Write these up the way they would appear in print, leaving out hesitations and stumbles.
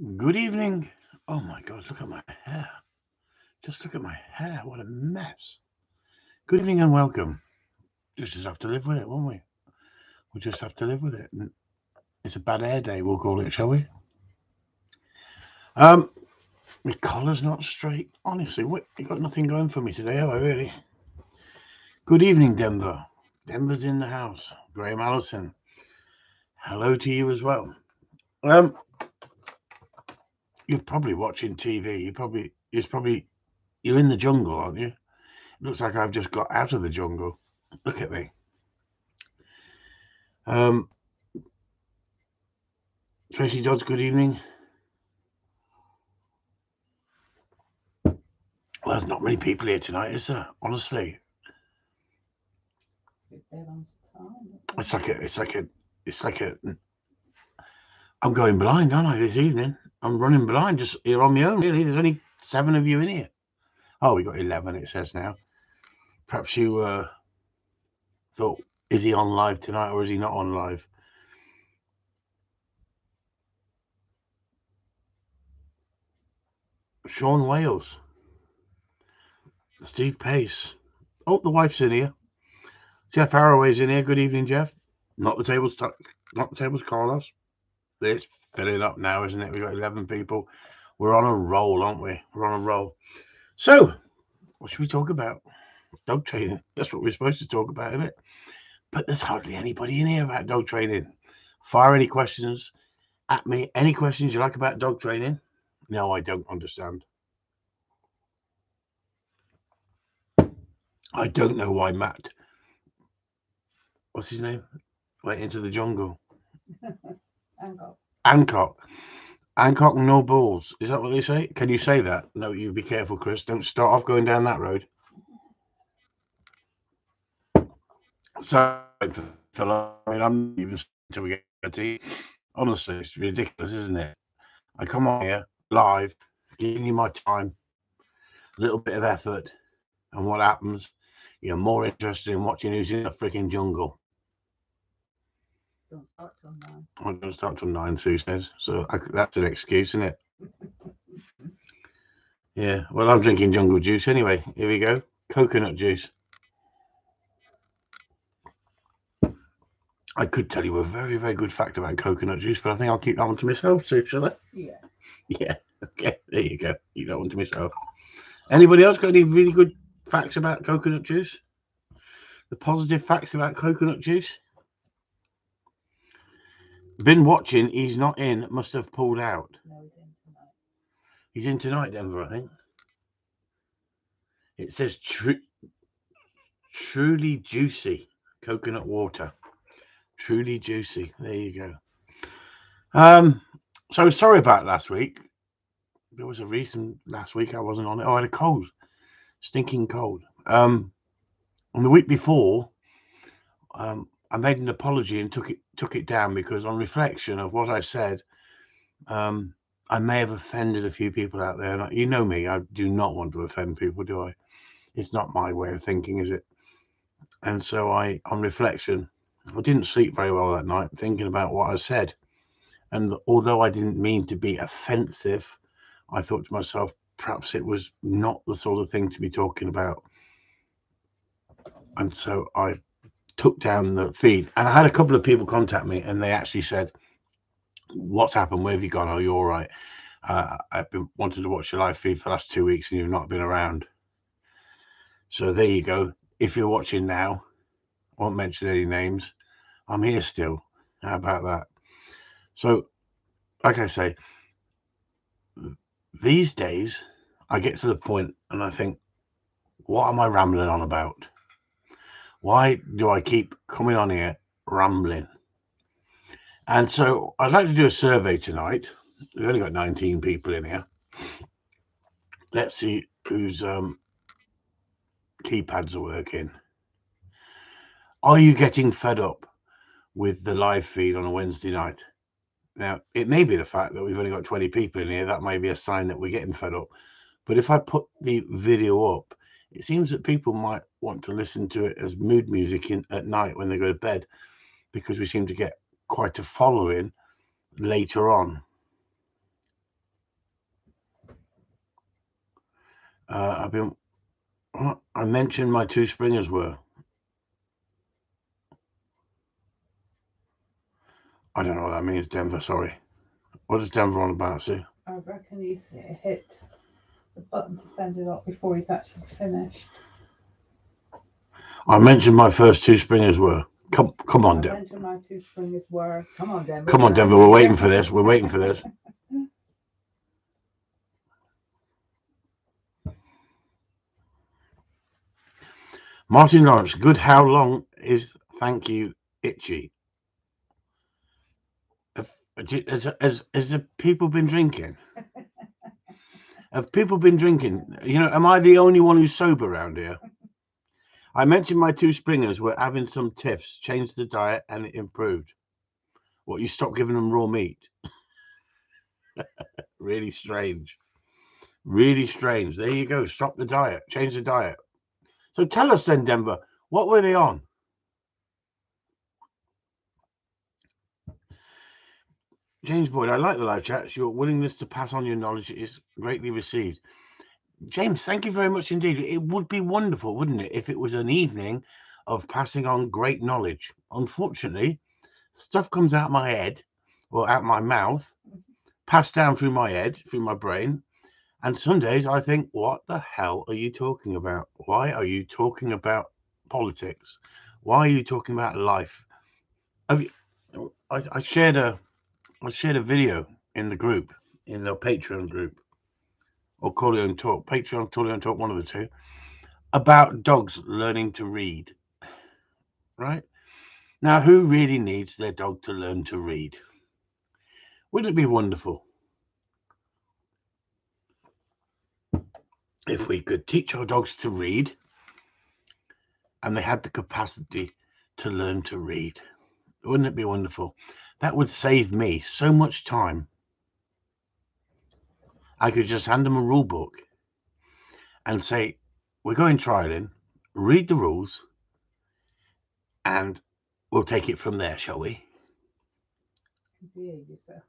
Good evening. Oh my God, look at my hair. Just look at my hair. What a mess. Good evening and welcome. Just have to live with it, won't we? We'll just have to live with it. It's a bad hair day, we'll call it, shall we? Um, my collar's not straight. Honestly, what? You got nothing going for me today, have I really? Good evening, Denver. Denver's in the house. Graham Allison. Hello to you as well. Um, you're probably watching TV. You're in the jungle, aren't you? It looks like I've just got out of the jungle. Look at me. Um, Tracy Dodds, good evening. Well, there's not many people here tonight, is there? Honestly, it's like a, it's like a, it's like a. I'm going blind, aren't I? This evening, I'm running blind just here on my own. Really, there's only 7 of you in here. Oh, we got 11. It says now. Perhaps you thought, is he on live tonight or is he not on live? Sean Wales, Steve Pace. Oh, the wife's in here. Jeff Harroway's in here. Good evening, Jeff. Not the tables. Not the tables. Carlos. It's filling up now, isn't it? We've got 11 people. We're on a roll, aren't we? We're on a roll. So, what should we talk about? Dog training. That's what we're supposed to talk about, isn't it? But there's hardly anybody in here about dog training. Fire any questions at me. Any questions you like about dog training? No, I don't understand. I don't know why Matt, what's his name, went into the jungle. Hancock. Hancock, no balls. Is that what they say? Can you say that? No, you be careful, Chris. Don't start off going down that road. So, Phil, I mean, I'm not even until we get to tea. Honestly, it's ridiculous, isn't it? I come on here live, giving you my time, a little bit of effort, and what happens? You're more interested in watching who's in the freaking jungle. Don't start till 9. I'm going to start till 9, Sue says. So that's an excuse, isn't it? Yeah. Well, I'm drinking jungle juice anyway. Here we go. Coconut juice. I could tell you a very, very good fact about coconut juice, but I think I'll keep that one to myself, Sue, shall I? Yeah. Yeah. Okay. There you go. Keep that one to myself. Anybody else got any really good facts about coconut juice? The positive facts about coconut juice? Been watching. He's not in. Must have pulled out. No, he's in tonight. He's in tonight, Denver, I think. It says truly juicy coconut water. Truly juicy. There you go. So sorry about last week. There was a reason last week I wasn't on it. Oh, I had a cold, stinking cold. And the week before, I made an apology and took it down because on reflection of what I said, I may have offended a few people out there. And you know me, I do not want to offend people, do I? It's not my way of thinking, is it? And so on reflection, I didn't sleep very well that night, thinking about what I said. And although I didn't mean to be offensive, I thought to myself, perhaps it was not the sort of thing to be talking about. And so I took down the feed. And I had a couple of people contact me and they actually said, what's happened? Where have you gone? Are you all right? I've been wanting to watch your live feed for the last 2 weeks and you've not been around. So there you go. If you're watching now, I won't mention any names. I'm here still. How about that? So, like I say, these days I get to the point and I think, what am I rambling on about? Why do I keep coming on here rambling? And so I'd like to do a survey tonight. We've only got 19 people in here. Let's see whose keypads are working. Are you getting fed up with the live feed on a Wednesday night? Now, it may be the fact that we've only got 20 people in here. That may be a sign that we're getting fed up. But if I put the video up, it seems that people might want to listen to it as mood music at night when they go to bed, because we seem to get quite a following later on. I mentioned my 2 springers were. I don't know what that means, Denver. Sorry. What is Denver on about, Sue? I reckon he's hit the button to send it up before he's actually finished. I mentioned my first 2 springers were. Come on, I Denver. mentioned my 2 springers were. Come on, Denver. Come on, Denver. We're waiting for this. We're waiting for this. Martin Lawrence, good. How long is thank you itchy? Has the people been drinking? Have people been drinking? You know, am I the only one who's sober around here? I mentioned my 2 springers were having some tiffs, changed the diet, and it improved. What, you stopped giving them raw meat? Really strange. Really strange. There you go. Stop the diet. Change the diet. So tell us then, Denver, what were they on? James Boyd, I like the live chats. Your willingness to pass on your knowledge is greatly received. James, thank you very much indeed. It would be wonderful, wouldn't it, if it was an evening of passing on great knowledge. Unfortunately, stuff comes out my head or out my mouth, passed down through my head, through my brain. And some days I think, what the hell are you talking about? Why are you talking about politics? Why are you talking about life? Have you, I shared a video in the group, in the Patreon group, or Corleone Talk, Patreon, Corleone Talk, one of the two, about dogs learning to read. Right? Now, who really needs their dog to learn to read? Wouldn't it be wonderful if we could teach our dogs to read and they had the capacity to learn to read? Wouldn't it be wonderful? That would save me so much time. I could just hand them a rule book and say, we're going trialing, read the rules, and we'll take it from there, shall we? Behave yourself.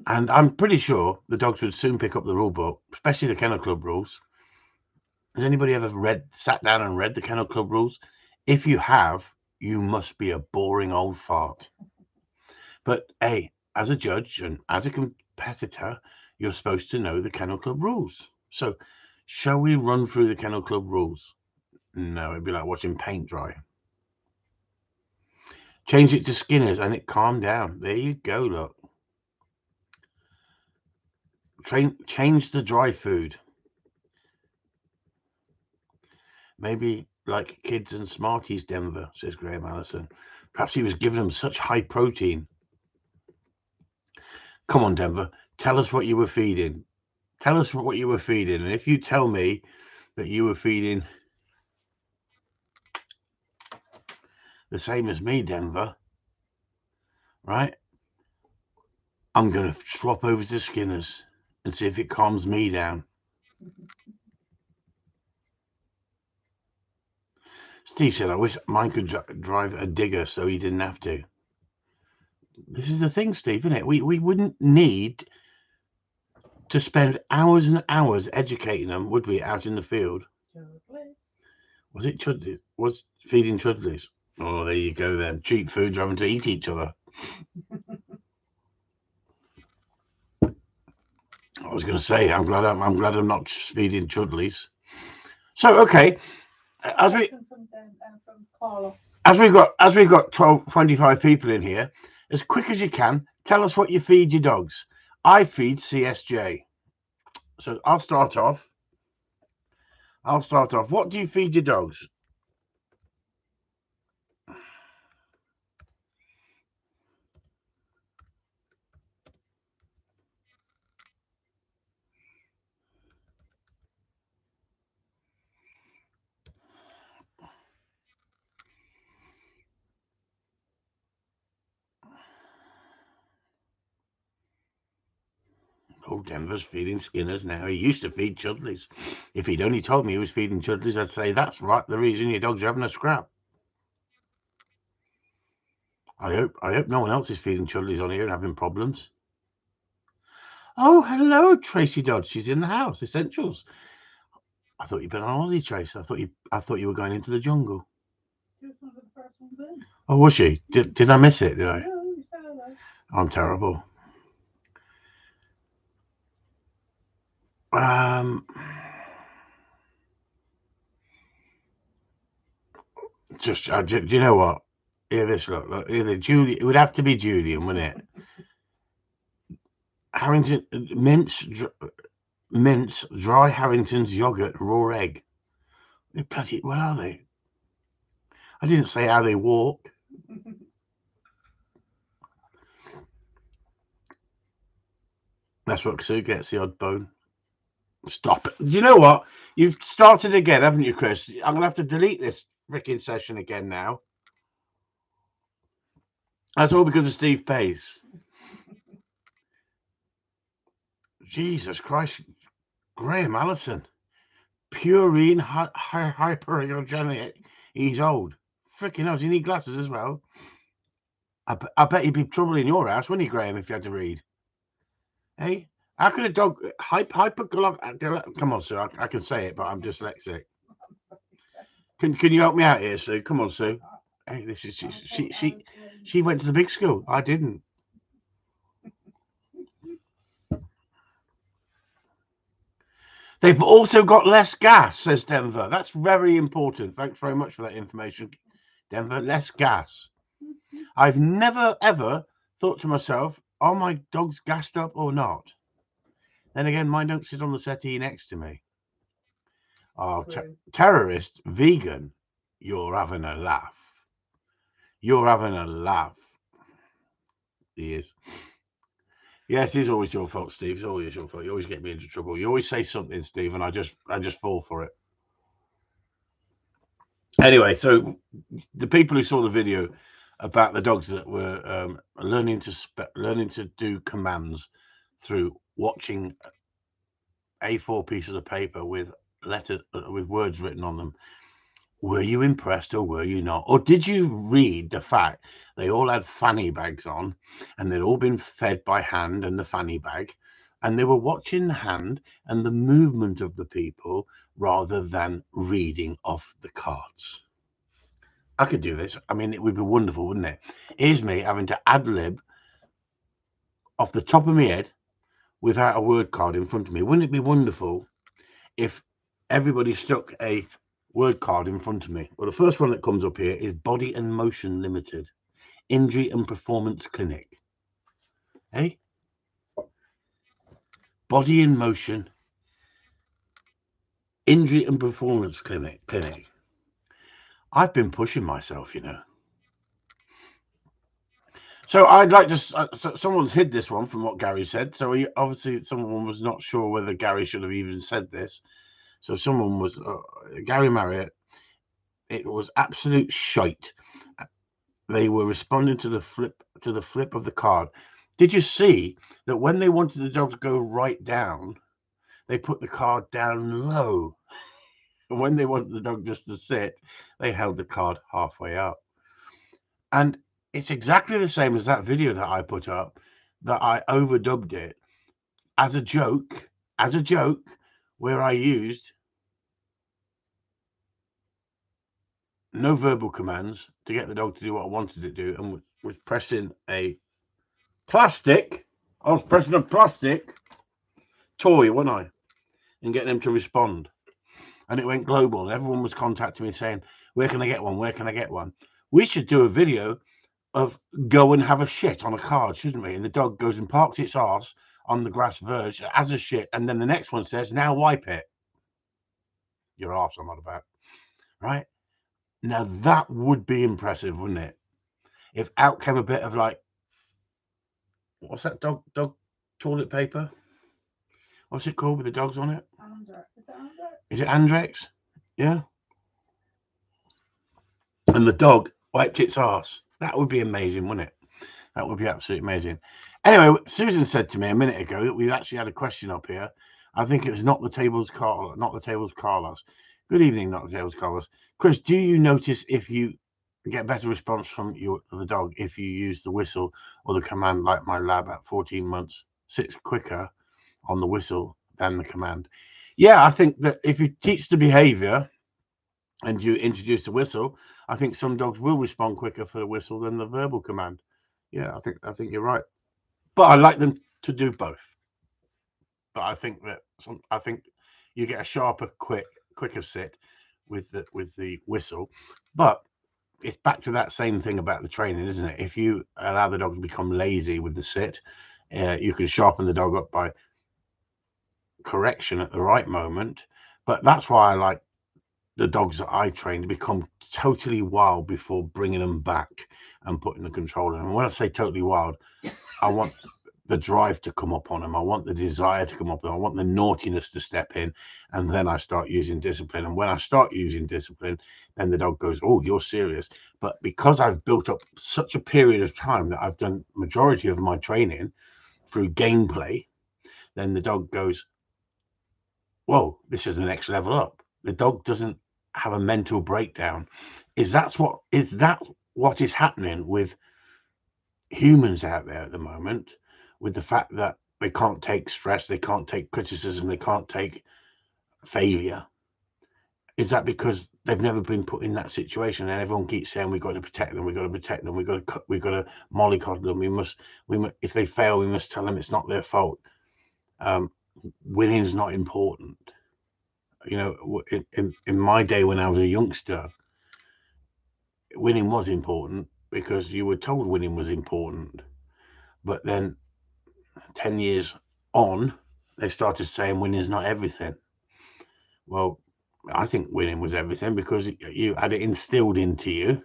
And I'm pretty sure the dogs would soon pick up the rule book, especially the Kennel Club rules. Has anybody ever sat down and read the Kennel Club rules? If you have, you must be a boring old fart. But hey, as a judge and as a competitor, you're supposed to know the Kennel Club rules. So, shall we run through the Kennel Club rules? No, it'd be like watching paint dry. Change it to Skinner's and it calmed down. There you go, look. Change the dry food. Maybe like Kids and Smarties Denver, says Graham Allison. Perhaps he was giving them such high protein. Come on, Denver, tell us what you were feeding. Tell us what you were feeding. And if you tell me that you were feeding the same as me, Denver, right? I'm going to swap over to Skinner's and see if it calms me down. Steve said, I wish mine could drive a digger so he didn't have to. This is the thing, Steve, isn't it? We wouldn't need to spend hours and hours educating them, would we, out in the field? Was it Chudleys? Was feeding Chudleys? Oh, there you go then. Cheap foods having to eat each other. I was going to say, I'm glad I'm not feeding Chudleys. So, okay, as we've got 25 people in here, as quick as you can, tell us what you feed your dogs. I feed CSJ. So I'll start off. What do you feed your dogs? Oh, Denver's feeding Skinners now. He used to feed Chudleys. If he'd only told me he was feeding Chudleys, I'd say that's right. The reason your dog's having a scrap. I hope no one else is feeding Chudleys on here and having problems. Oh, hello, Tracy Dodds. She's in the house. Essentials. I thought you'd been on holiday, Trace. I thought you were going into the jungle. She was one of the first ones in. Oh, was she? Did I miss it? Did I? No, you said hello. I'm terrible. Um, just do you know what? Hear this, look. Hear Julie. It would have to be Julian, wouldn't it? Harrington mince, dry Harrington's yogurt, raw egg. Bloody, what are they? I didn't say how they walk. That's what Sue gets, the odd bone. Stop it. Do you know what? You've started again, haven't you, Chris? I'm going to have to delete this freaking session again now. That's all because of Steve Pace. Jesus Christ. Graham Allison. Purine hyperallergenic. He's old. Freaking hell, does he need glasses as well? I bet he'd be trouble in your house, wouldn't he, Graham, if you had to read? Hey? How can a dog come on, Sue. I can say it, but I'm dyslexic. Can you help me out here, Sue? Come on, Sue. Hey, this is she went to the big school. I didn't. They've also got less gas, says Denver. That's very important. Thanks very much for that information, Denver. Less gas. I've never ever thought to myself, are my dogs gassed up or not? Then again, mine don't sit on the settee next to me. Oh, terrorist, vegan, you're having a laugh. You're having a laugh. He is. Yeah, it is always your fault, Steve. It's always your fault. You always get me into trouble. You always say something, Steve, and I just fall for it. Anyway, so the people who saw the video about the dogs that were learning to do commands through watching A4 pieces of paper with words written on them. Were you impressed or were you not? Or did you read the fact they all had fanny bags on and they'd all been fed by hand and the fanny bag, and they were watching the hand and the movement of the people rather than reading off the cards? I could do this. I mean, it would be wonderful, wouldn't it? Here's me having to ad-lib off the top of my head without a word card in front of me. Wouldn't it be wonderful if everybody stuck a word card in front of me? Well, the first one that comes up here is Body and Motion Limited, Injury and Performance Clinic. Hey? Body and Motion Injury and Performance Clinic. I've been pushing myself, you know. So I'd like to. Someone's hid this one from what Gary said. So obviously someone was not sure whether Gary should have even said this. So someone was Gary Marriott. It was absolute shite. They were responding to the flip of the card. Did you see that when they wanted the dog to go right down, they put the card down low? And when they wanted the dog just to sit, they held the card halfway up. And it's exactly the same as that video that I put up, that I overdubbed it as a joke, where I used no verbal commands to get the dog to do what I wanted it to do, and was pressing a plastic. I was pressing a plastic toy, wasn't I? And getting them to respond. And it went global. And everyone was contacting me saying, where can I get one? Where can I get one? We should do a video of go and have a shit on a card, shouldn't we? And the dog goes and parks its arse on the grass verge as a shit. And then the next one says, now wipe it. Your arse, I'm not about. Right? Now that would be impressive, wouldn't it? If out came a bit of like, what's that dog toilet paper? What's it called with the dogs on it? Is it Andrex? Yeah. And the dog wiped its arse. That would be amazing, wouldn't it? That would be absolutely amazing. Anyway, Susan said to me a minute ago that we actually had a question up here. I think it was not the tables Carlos. Good evening, not the tables Carlos. Chris, do you notice if you get better response from the dog if you use the whistle or the command, like my lab at 14 months sits quicker on the whistle than the command? Yeah, I think that if you teach the behaviour and you introduce the whistle, I think some dogs will respond quicker for the whistle than the verbal command. Yeah, I think you're right. But I like them to do both. But I think you get a sharper, quicker sit with the whistle. But it's back to that same thing about the training, isn't it? If you allow the dog to become lazy with the sit, you can sharpen the dog up by correction at the right moment. But that's why I like the dogs that I train to become totally wild before bringing them back and putting the control in them. And when I say totally wild, I want the drive to come up on them. I want the desire to come up on them. I want the naughtiness to step in. And then I start using discipline. And when I start using discipline, then the dog goes, oh, you're serious. But because I've built up such a period of time that I've done majority of my training through gameplay, then the dog goes, whoa, this is the next level up. The dog doesn't have a mental breakdown. Is that what is happening with humans out there at the moment, with the fact that they can't take stress, they can't take criticism, they can't take failure? Is that because they've never been put in that situation, and everyone keeps saying we've got to protect them, we've got to protect them, we've got to mollycoddle them, we must, if they fail, we must tell them it's not their fault. Um, Winning's not important. You know, in my day when I was a youngster, winning was important because you were told winning was important. But then 10 years on, they started saying winning's not everything. Well, I think winning was everything because you had it instilled into you.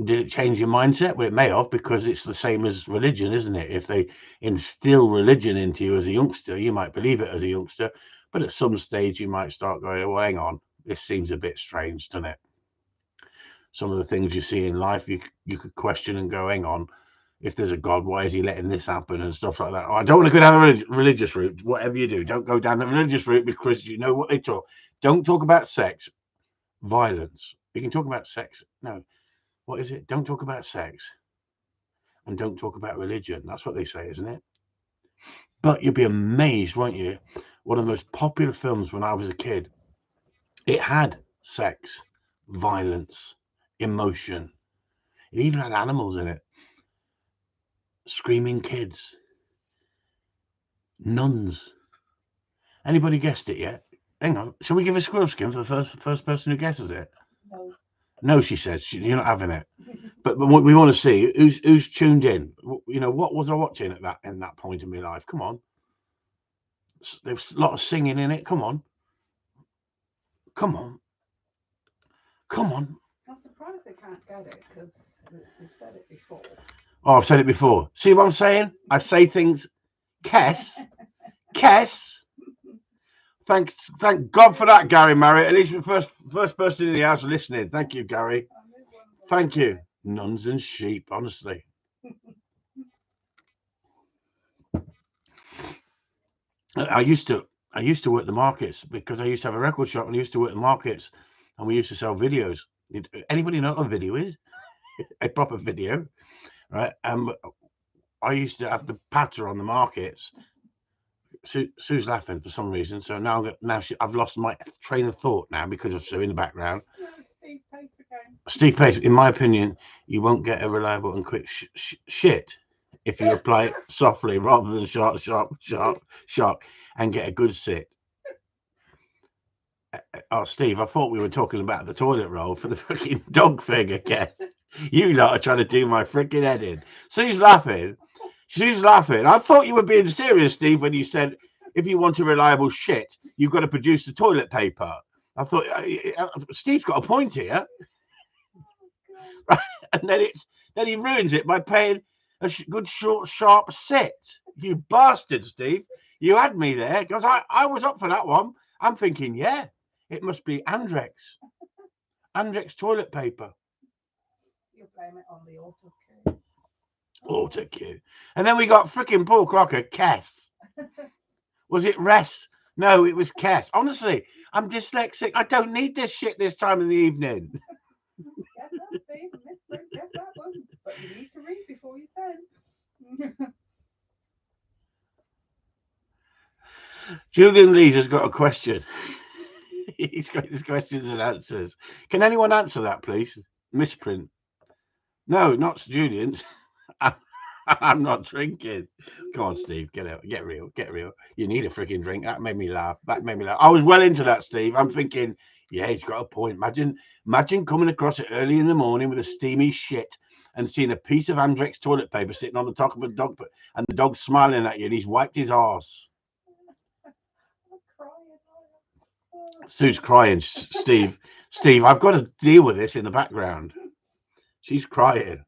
Did it change your mindset? Well, it may have, because it's the same as religion, isn't it? If they instill religion into you as a youngster, you might believe it as a youngster, but at some stage you might start going, well, hang on, this seems a bit strange, doesn't it? Some of the things you see in life, you could question and go, hang on, if there's a God, why is he letting this happen and stuff like that? Oh, I don't want to go down the religious route. Whatever you do, don't go down the religious route, because you know what they talk. Don't talk about sex, violence. You can talk about sex. No, what is it? Don't talk about sex and don't talk about religion. That's what they say, isn't it? But you'll be amazed, won't you? One of the most popular films when I was a kid, it had sex, violence, emotion. It even had animals in it. Screaming kids, nuns. Anybody guessed it yet? Hang on. Shall we give a squirrel skin for the first person who guesses it? No. No, she says. You're not having it. But what we want to see, who's tuned in. You know, what was I watching at that point in my life? Come on. There was a lot of singing in it. Come on. Come on. Come on. I'm surprised they can't get it because we said it before. Oh, I've said it before. See what I'm saying? I say things. Kess. Thank God for that, Gary Marriott. At least the first person in the house listening. Thank you, Gary. Thank you. Nuns and sheep, honestly. I used to work the markets because I used to have a record shop, and I used to work the markets, and we used to sell videos. Anybody know what a video is? A proper video, right? I used to have the patter on the markets. Sue's laughing for some reason, so I've lost my train of thought now because of Sue in the background. No, Steve Pace again. Steve Pace, in my opinion, you won't get a reliable and quick shit if you apply it softly rather than sharp, and get a good sit. Oh, Steve, I thought we were talking about the toilet roll for the freaking dog thing again. You lot are trying to do my freaking head in. Sue's laughing. She's laughing. I thought you were being serious, Steve, when you said if you want a reliable shit, you've got to produce the toilet paper. I thought Steve's got a point here. Oh, And then he ruins it by paying a good short sharp sit. You bastard, Steve. You had me there because I was up for that one. I'm thinking, yeah, it must be Andrex toilet paper. you blame it on the auto cue. Auto cue. And then we got freaking Paul Crocker, Kess. Was it Ress? No, it was Kess. Honestly, I'm dyslexic. I don't need this shit this time of the evening. Guess that, Steve. Misprint. Guess that one. But you need to read before you send. Julian Lees has got a question. He's got his questions and answers. Can anyone answer that, please? Misprint. No, not Julian's. I'm not drinking. Come on, Steve, get out, get real, get real. You need a freaking drink. That made me laugh. That made me laugh. I was well into that, Steve. I'm thinking, yeah, he's got a point. Imagine coming across it early in the morning with a steamy shit and seeing a piece of Andrex toilet paper sitting on the top of a dog, and the dog's smiling at you, and he's wiped his arse. Sue's crying, Steve. Steve, I've got to deal with this in the background. She's crying.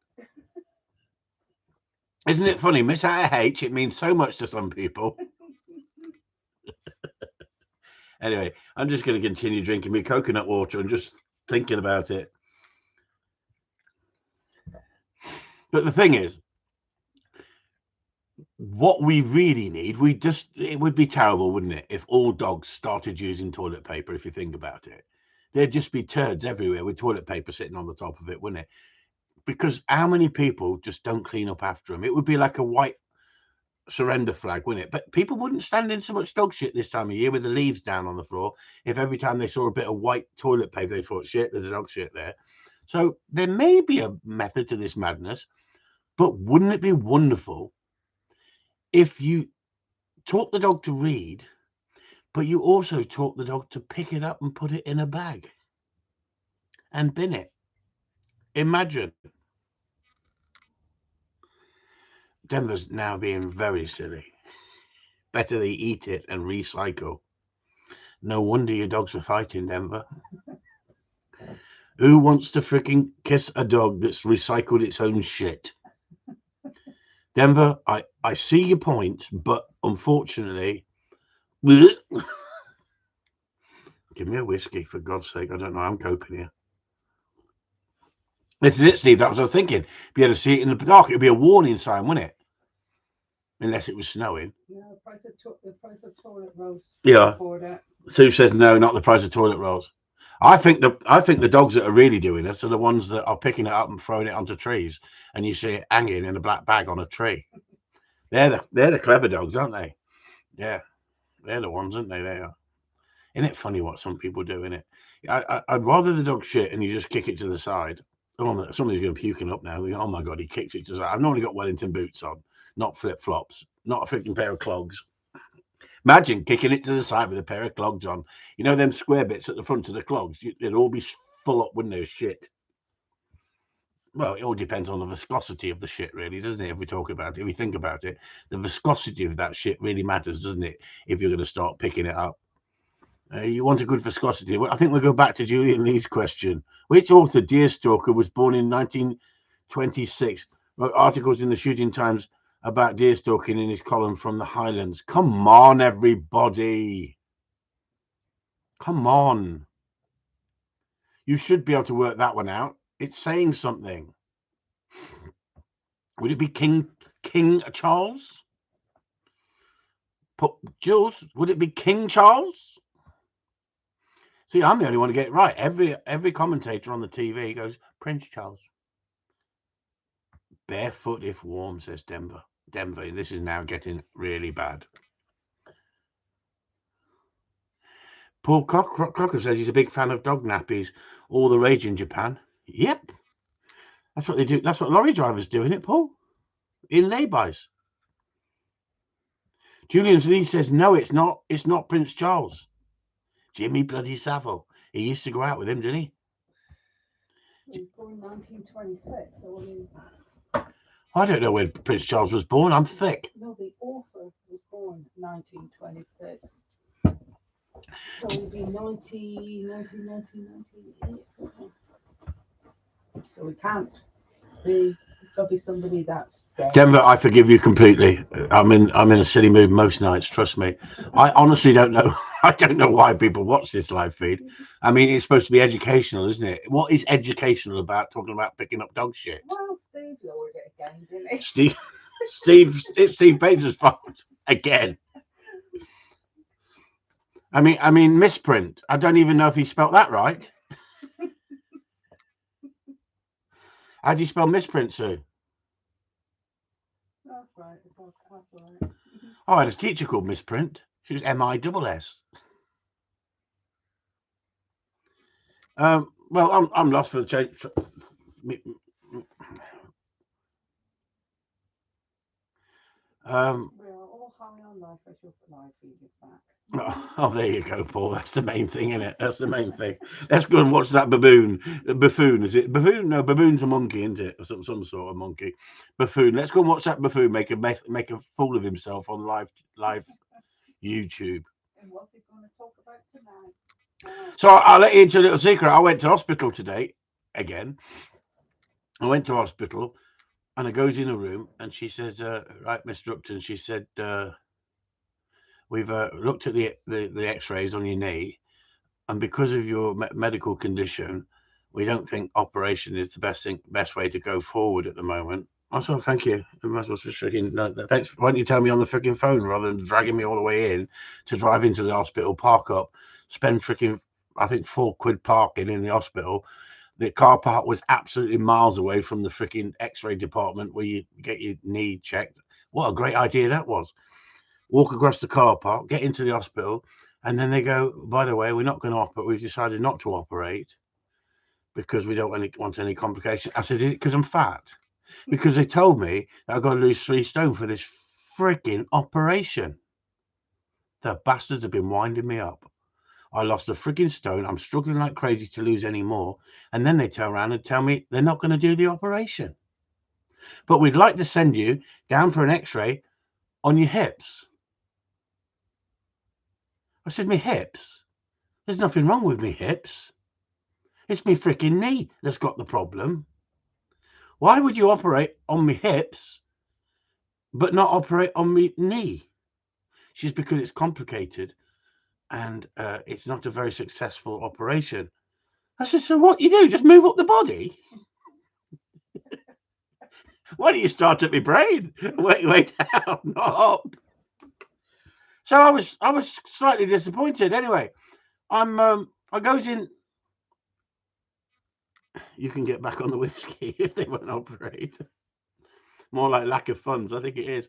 Isn't it funny? Miss out a H, it means so much to some people. Anyway, I'm just going to continue drinking my coconut water and just thinking about it. But the thing is, what we really need, it would be terrible, wouldn't it, if all dogs started using toilet paper, if you think about it. There'd just be turds everywhere with toilet paper sitting on the top of it, wouldn't it? Because how many people just don't clean up after them? It would be like a white surrender flag, wouldn't it? But people wouldn't stand in so much dog shit this time of year with the leaves down on the floor if every time they saw a bit of white toilet paper they thought, shit, there's a dog shit there. So there may be a method to this madness, but wouldn't it be wonderful if you taught the dog to read, but you also taught the dog to pick it up and put it in a bag and bin it? Imagine. Denver's now being very silly. Better they eat it and recycle. No wonder your dogs are fighting, Denver. Who wants to freaking kiss a dog that's recycled its own shit? Denver, I see your point, but unfortunately, give me a whiskey, for God's sake. I don't know. I'm coping here. This is it, Steve. That was what I was thinking. If you had to see it in the dark, it would be a warning sign, wouldn't it? Unless it was snowing. Yeah, the price of toilet rolls. Yeah. Sue says no, not the price of toilet rolls. I think the dogs that are really doing this are the ones that are picking it up and throwing it onto trees, and you see it hanging in a black bag on a tree. They're the clever dogs, aren't they? Yeah, they're the ones, aren't they? They are. Isn't it funny what some people do? Innit? I'd rather the dog shit and you just kick it to the side. Oh, somebody's going to puking up now. Oh my God, he kicks it to the side. I've normally got Wellington boots on, not flip flops, not a freaking pair of clogs. Imagine kicking it to the side with a pair of clogs on. You know them square bits at the front of the clogs? It'd all be full up, wouldn't they? Shit. Well, it all depends on the viscosity of the shit, really, doesn't it? If we talk about it, if we think about it, the viscosity of that shit really matters, doesn't it? If you're going to start picking it up. You want a good viscosity. Well, I think we'll go back to Julian Lee's question. Which author, Deerstalker, was born in 1926? Wrote articles in the Shooting Times about deerstalking in his column from the Highlands. Come on, everybody. Come on. You should be able to work that one out. It's saying something. Would it be King Charles? Jules, would it be King Charles? See, I'm the only one to get it right. Every commentator on the TV goes, Prince Charles. Barefoot if warm, says Denver. Denver, this is now getting really bad. Paul Crocker says he's a big fan of dog nappies. All the rage in Japan. Yep. That's what they do. That's what lorry drivers do, isn't it, Paul? In laybys. Julian Lee says, no, it's not. It's not Prince Charles. Jimmy bloody Savile. He used to go out with him, didn't he? He was born in 1926. So I don't know when Prince Charles was born. I'm thick. No, the author was born 1926. So it'll be 1998. So we can't be. It's got to be somebody that's dead. Denver, I forgive you completely. I'm in a silly mood most nights. Trust me. I honestly don't know. I don't know why people watch this live feed. I mean, it's supposed to be educational, isn't it? What is educational about talking about picking up dog shit? Well, Steve lowered it again, didn't he? It's Steve Bates' fault again. I mean, misprint. I don't even know if he spelt that right. How do you spell misprint, Sue? That's right. That's right. Oh, I had a teacher called Misprint. She was MISS. Well, I'm lost for the change. We are all high on life as your life feed is back. Oh, there you go, Paul. That's the main thing, isn't it? That's the main thing. Let's go and watch that baboon. Buffoon, is it? Buffoon? No, baboon's a monkey, isn't it? Or some sort of monkey. Buffoon. Let's go and watch that buffoon make a fool of himself on live YouTube. And what's he going to talk about tonight? So I'll let you into a little secret. I went to hospital today again. I went to hospital, and I goes in a room, and she says, "Right, Mr. Upton," she said, "We've looked at the X-rays on your knee, and because of your medical condition, we don't think operation is the best way to go forward at the moment." I said, "Thank you. I might as well just thanks. Why don't you tell me on the freaking phone rather than dragging me all the way in to drive into the hospital, park up, spend freaking I think £4 parking in the hospital." The car park was absolutely miles away from the freaking X-ray department where you get your knee checked. What a great idea that was. Walk across the car park, get into the hospital, and then they go, "By the way, we're not going to operate. We've decided not to operate because we don't want any complications." I said, "Is it because I'm fat?" Because they told me that I've got to lose 3 stone for this freaking operation. The bastards have been winding me up. I lost a freaking stone. I'm struggling like crazy to lose any more. And then they turn around and tell me they're not going to do the operation. But we'd like to send you down for an X-ray on your hips. I said, "My hips? There's nothing wrong with me hips. It's me freaking knee that's got the problem. Why would you operate on me hips but not operate on me knee?" She's, "Because it's complicated and it's not a very successful operation." I said, "So what you do? Just move up the body? Why don't you start at my brain? Way down, not up." So I was slightly disappointed. Anyway, I goes in. You can get back on the whiskey if they won't operate. More like lack of funds, I think it is.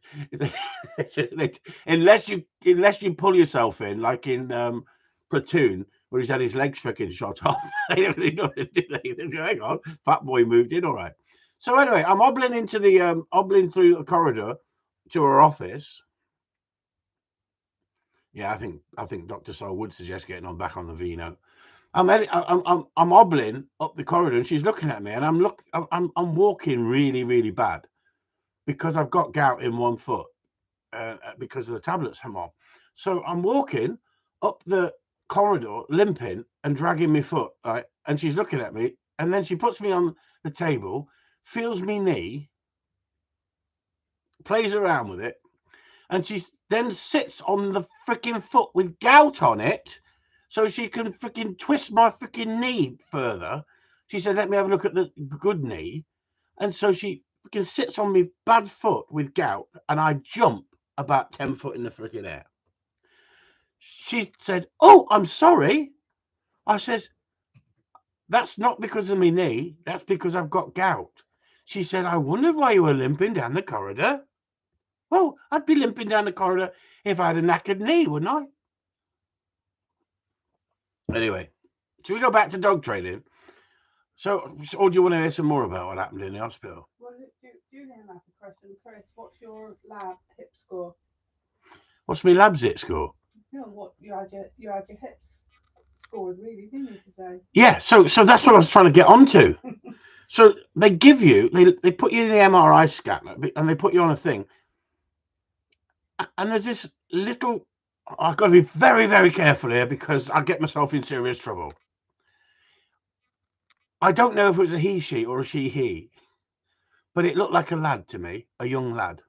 Unless you pull yourself in, like in Platoon, where he's had his legs freaking shot off. They don't know what to do. Hang on, fat boy moved in all right. So anyway, I'm hobbling through a corridor to her office. Yeah, I think Dr. Sol would suggest getting on back on the vino. I'm hobbling up the corridor, and she's looking at me, and I'm walking really, really bad because I've got gout in one foot because of the tablets I'm on. So I'm walking up the corridor, limping and dragging my foot, right? And she's looking at me, and then she puts me on the table, feels me knee, plays around with it, and she then sits on the freaking foot with gout on it so she can freaking twist my freaking knee further. She said, "Let me have a look at the good knee." And so she freaking sits on me bad foot with gout, and I jump about 10 foot in the freaking air. She said, "Oh, I'm sorry." I says, "That's not because of my knee. That's because I've got gout." She said, "I wondered why you were limping down the corridor." Well, I'd be limping down the corridor if I had a knackered knee, wouldn't I? Anyway, so we go back to dog training. So, or do you want to hear some more about what happened in the hospital? Well, Julian asked a question. Chris, what's your lab hip score? What's my lab zit score? No, what you had your hips scored really, didn't you today? Yeah, so that's what I was trying to get onto. So they give you, they put you in the MRI scanner and they put you on a thing. And there's this little, I've got to be very, very careful here because I get myself in serious trouble. I don't know if it was a he, she or a she, he, but it looked like a lad to me, a young lad.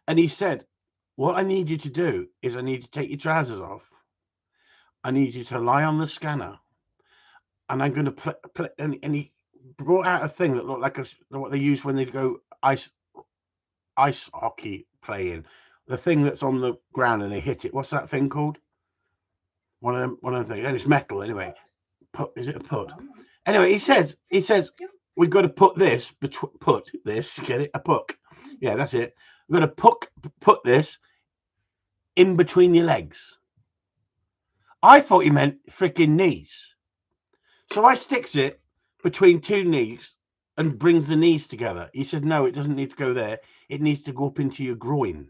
And he said, "What I need you to do is I need to take your trousers off. I need you to lie on the scanner. And I'm going to play." And he brought out a thing that looked like what they use when they go ice hockey playing. The thing that's on the ground and they hit it. What's that thing called? One of them things. And it's metal anyway. Is it a putt? Anyway, he says we've got to put this get it, a puck. Yeah, that's it. We've got to put this in between your legs. I thought he meant freaking knees. So I sticks it between two knees and brings the knees together. He said, no, it doesn't need to go there. It needs to go up into your groin.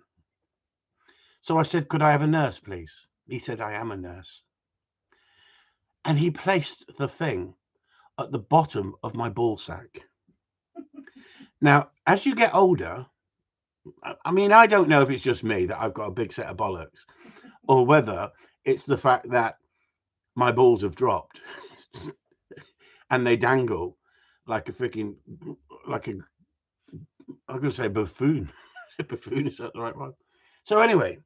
So I said, could I have a nurse, please? He said, I am a nurse. And he placed the thing at the bottom of my ball sack. Now, as you get older, I mean, I don't know if it's just me that I've got a big set of bollocks or whether it's the fact that my balls have dropped and they dangle like a freaking, like a, I'm going to say buffoon. Buffoon, is that the right one? So anyway,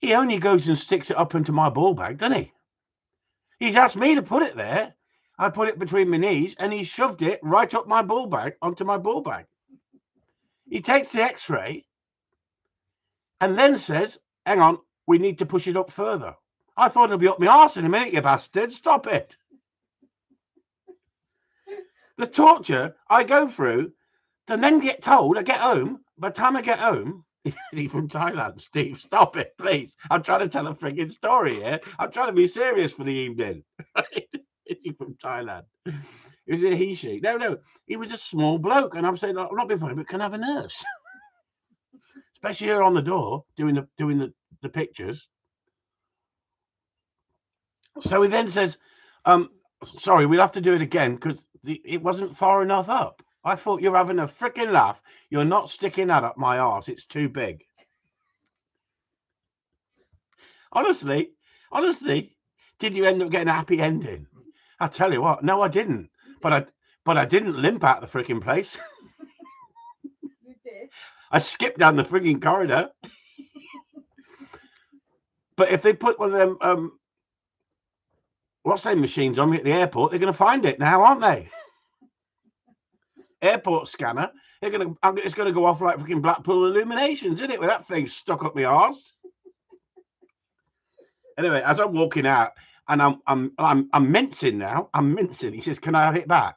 he only goes and sticks it up into my ball bag, doesn't he? He's asked me to put it there. I put it between my knees and he shoved it right up my ball bag onto my ball bag. He takes the x-ray and then says, hang on, we need to push it up further. I thought it'll be up my arse in a minute, you bastard. Stop it. The torture I go through to then get told, I get home, by the time I get home, is he from Thailand? Steve, stop it, please. I'm trying to tell a freaking story here. I'm trying to be serious for the evening. Is he from Thailand? Is it he, she? No, he was a small bloke. And I'm saying, I'm not being funny, but can I have a nurse? Especially here on the door, doing the pictures. So he then says, sorry, we'll have to do it again because it wasn't far enough up. I thought you're having a freaking laugh. You're not sticking that up my arse. It's too big. Honestly, did you end up getting a happy ending? I tell you what, no, I didn't. But I didn't limp out the freaking place. You did. I skipped down the freaking corridor. But if they put one of them what's them machines on me at the airport, they're going to find it now, aren't they? Airport scanner. It's going to go off like freaking Blackpool Illuminations, isn't it? With that thing stuck up my arse. Anyway, as I'm walking out, and I'm mincing now. I'm mincing. He says, "Can I have it back?"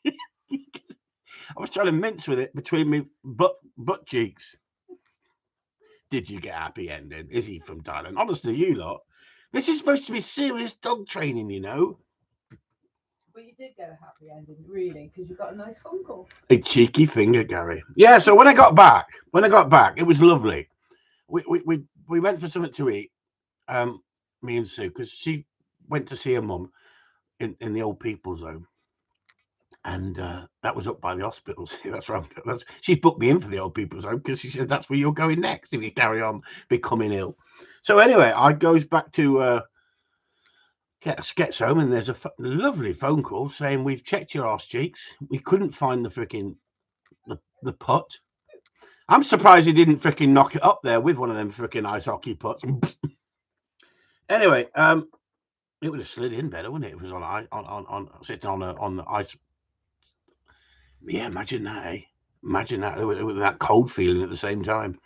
I was trying to mince with it between me butt cheeks. Did you get a happy ending? Is he from Thailand? Honestly, you lot. This is supposed to be serious dog training, you know. Well, you did get a happy ending, really, because you got a nice phone call. A cheeky finger, Gary. Yeah. So when I got back, it was lovely. We went for something to eat. Me and Sue, because she went to see her mum in the old people's home, and that was up by the hospital. See, that's right. She's booked me in for the old people's home because she said that's where you're going next if you carry on becoming ill. So anyway, I goes back to gets home, and there's a lovely phone call saying we've checked your arse cheeks. We couldn't find the freaking the putt. I'm surprised he didn't freaking knock it up there with one of them freaking ice hockey putts. Anyway, it would have slid in better, wouldn't it? It was on sitting on the ice. Yeah, imagine that, eh? Imagine that with that cold feeling at the same time.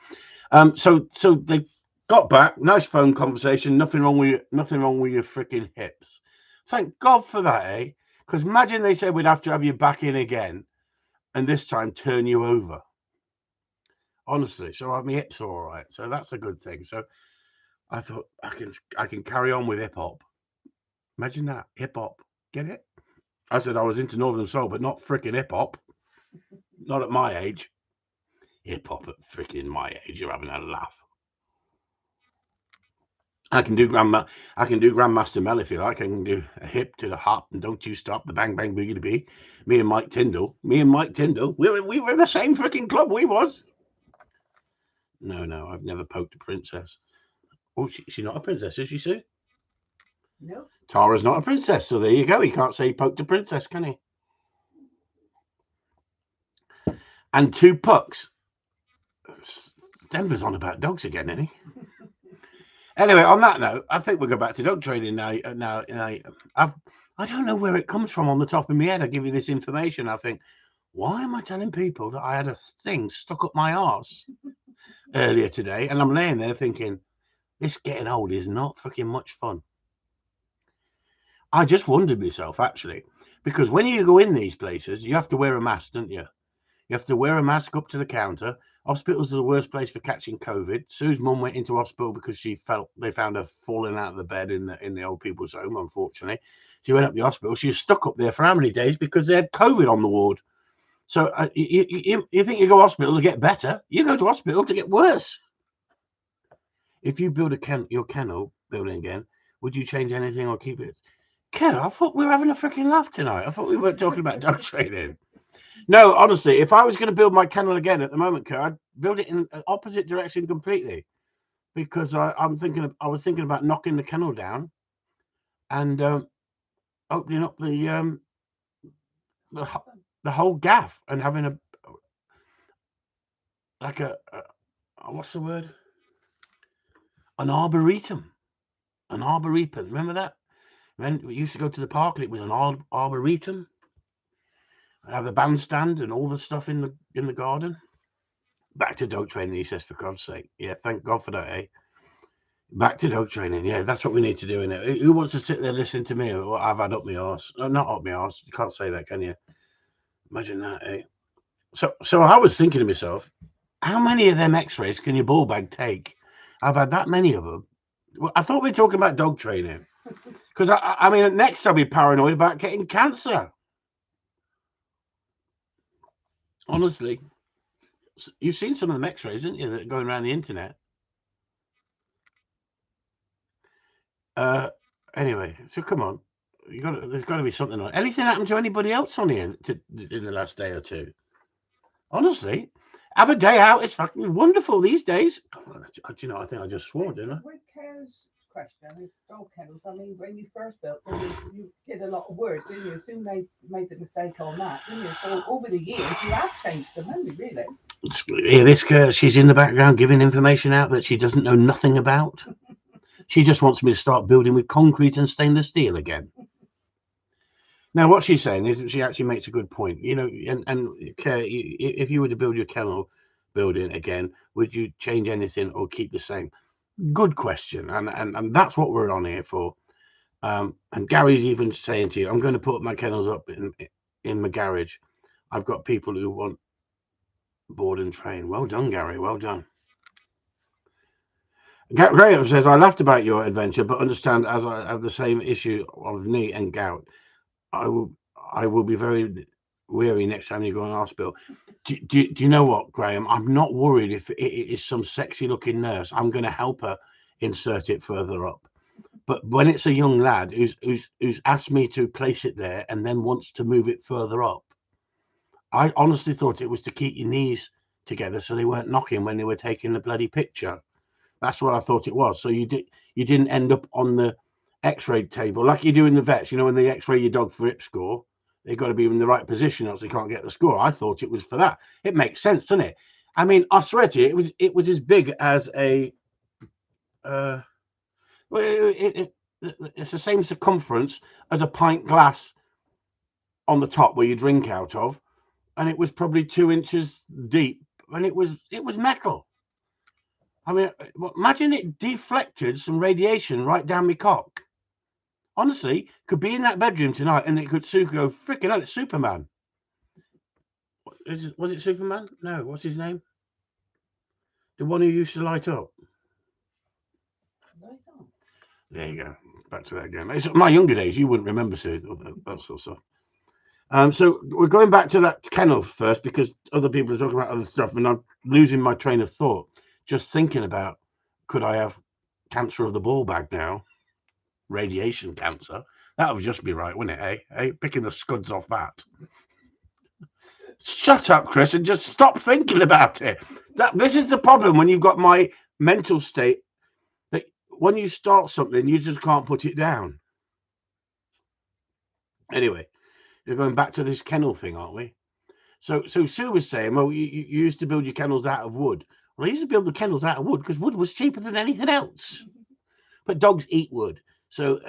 So they got back. Nice phone conversation. Nothing wrong with your freaking hips. Thank God for that, eh? Because imagine they said we'd have to have you back in again, and this time turn you over. Honestly, so my hips are all right. So that's a good thing. So I thought I can carry on with hip hop. Imagine that, hip hop. Get it? I said I was into Northern Soul, but not freaking hip hop. Not at my age. Hip hop at freaking my age. You're having a laugh. I can do Grandmaster Mel if you like. I can do a hip to the hop and don't you stop the bang bang boogie to be. Me and Mike Tyndall. We were in the same freaking club. We was. No, I've never poked a princess. Oh, she's not a princess, is she, Sue? No. Tara's not a princess, so there you go. He can't say he poked a princess, can he? And 2 pucks. Denver's on about dogs again, isn't he? Anyway, on that note, I think we'll go back to dog training now. I don't know where it comes from on the top of my head. I give you this information. I think, why am I telling people that I had a thing stuck up my arse earlier today? And I'm laying there thinking, this getting old is not fucking much fun. I just wondered myself, actually, because when you go in these places, you have to wear a mask, don't you? You have to wear a mask up to the counter, Hospitals are the worst place for catching COVID. Sue's mum went into hospital because she felt they found her falling out of the bed in the old people's home. Unfortunately, she went up the hospital. She was stuck up there for how many days because they had COVID on the ward. So you think you go to hospital to get better? You go to hospital to get worse. If you build your kennel building again, would you change anything or keep it? Ken, I thought we were having a freaking laugh tonight. I thought we weren't talking about dog training. No, honestly, if I was going to build my kennel again at the moment, Kerr, I'd build it in the opposite direction completely because I was thinking about knocking the kennel down and opening up the the whole gaff and having a like a what's the word? An arboretum. An arboretum. Remember that? When we used to go to the park and it was an arboretum. I'd have the bandstand and all the stuff in the garden. Back to dog training, he says, for God's sake. Yeah, thank God for that, eh? Back to dog training. Yeah, that's what we need to do in it. Who wants to sit there listening to me? What I've had up my arse. No, not up my arse. You can't say that, can you? Imagine that, eh? So I was thinking to myself, how many of them x-rays can your ball bag take? I've had that many of them. Well, I thought we were talking about dog training. Because, I mean, next I'll be paranoid about getting cancer. Honestly. You've seen some of them x-rays, haven't you, that are going around the internet? Anyway, so come on. There's got to be something on. Anything happened to anybody else on here in the last day or two? Honestly, have a day out. It's fucking wonderful these days. Do you know? I think I just swore, didn't I? With Kerr's question, with dog kennels, I mean, when you first built them, you did a lot of work, didn't you? Soon they made a mistake on that, didn't you? So over the years, you have changed them, haven't you, really? Yeah, this girl, she's in the background giving information out that she doesn't know nothing about. She just wants me to start building with concrete and stainless steel again. Now, what she's saying is that she actually makes a good point. You know, and if you were to build your kennel building again, would you change anything or keep the same? Good question, and that's what we're on here for. And Gary's even saying to you, I'm going to put my kennels up in my garage. I've got people who want board and train. Well done, Gary. Well done. Graham says, I laughed about your adventure, but understand as I have the same issue of knee and gout, I will be very weary next time you go on hospital. Do you know what, Graham? I'm not worried if it is some sexy looking nurse. I'm going to help her insert it further up. But when it's a young lad who's asked me to place it there and then wants to move it further up, I honestly thought it was to keep your knees together so they weren't knocking when they were taking the bloody picture. That's what I thought it was. So you didn't end up on the X-ray table like you do in the vets. You know, when they X-ray your dog for hip score, they've got to be in the right position, else they can't get the score. I thought it was for that. It makes sense, doesn't it? I mean, I swear to you, it was as big as a. It's the same circumference as a pint glass on the top where you drink out of, and it was probably 2 inches deep, and it was metal. I mean, imagine it deflected some radiation right down my cock. Honestly, could be in that bedroom tonight, and it could go freaking out. It's Superman. Was it Superman? No, what's his name? The one who used to light up. There you go. Back to that again. It's my younger days. You wouldn't remember that sort of stuff. So we're going back to that kennel first because other people are talking about other stuff, and I'm losing my train of thought just thinking about could I have cancer of the ball bag now? Radiation cancer. That would just be right, wouldn't it? Picking the scuds off that. Shut up, Chris, and just stop thinking about it. This is the problem when you've got my mental state. That when you start something, you just can't put it down. Anyway, we're going back to this kennel thing, aren't we? So Sue was saying, well, you used to build your kennels out of wood. Well, I used to build the kennels out of wood because wood was cheaper than anything else. But dogs eat wood. So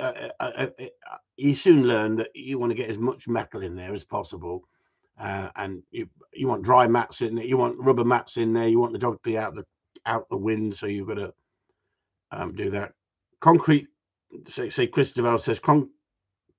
you soon learn that you want to get as much metal in there as possible. And you want dry mats in there. You want rubber mats in there. You want the dog to be out the wind. So you've got to do that. Concrete, say Christopher says,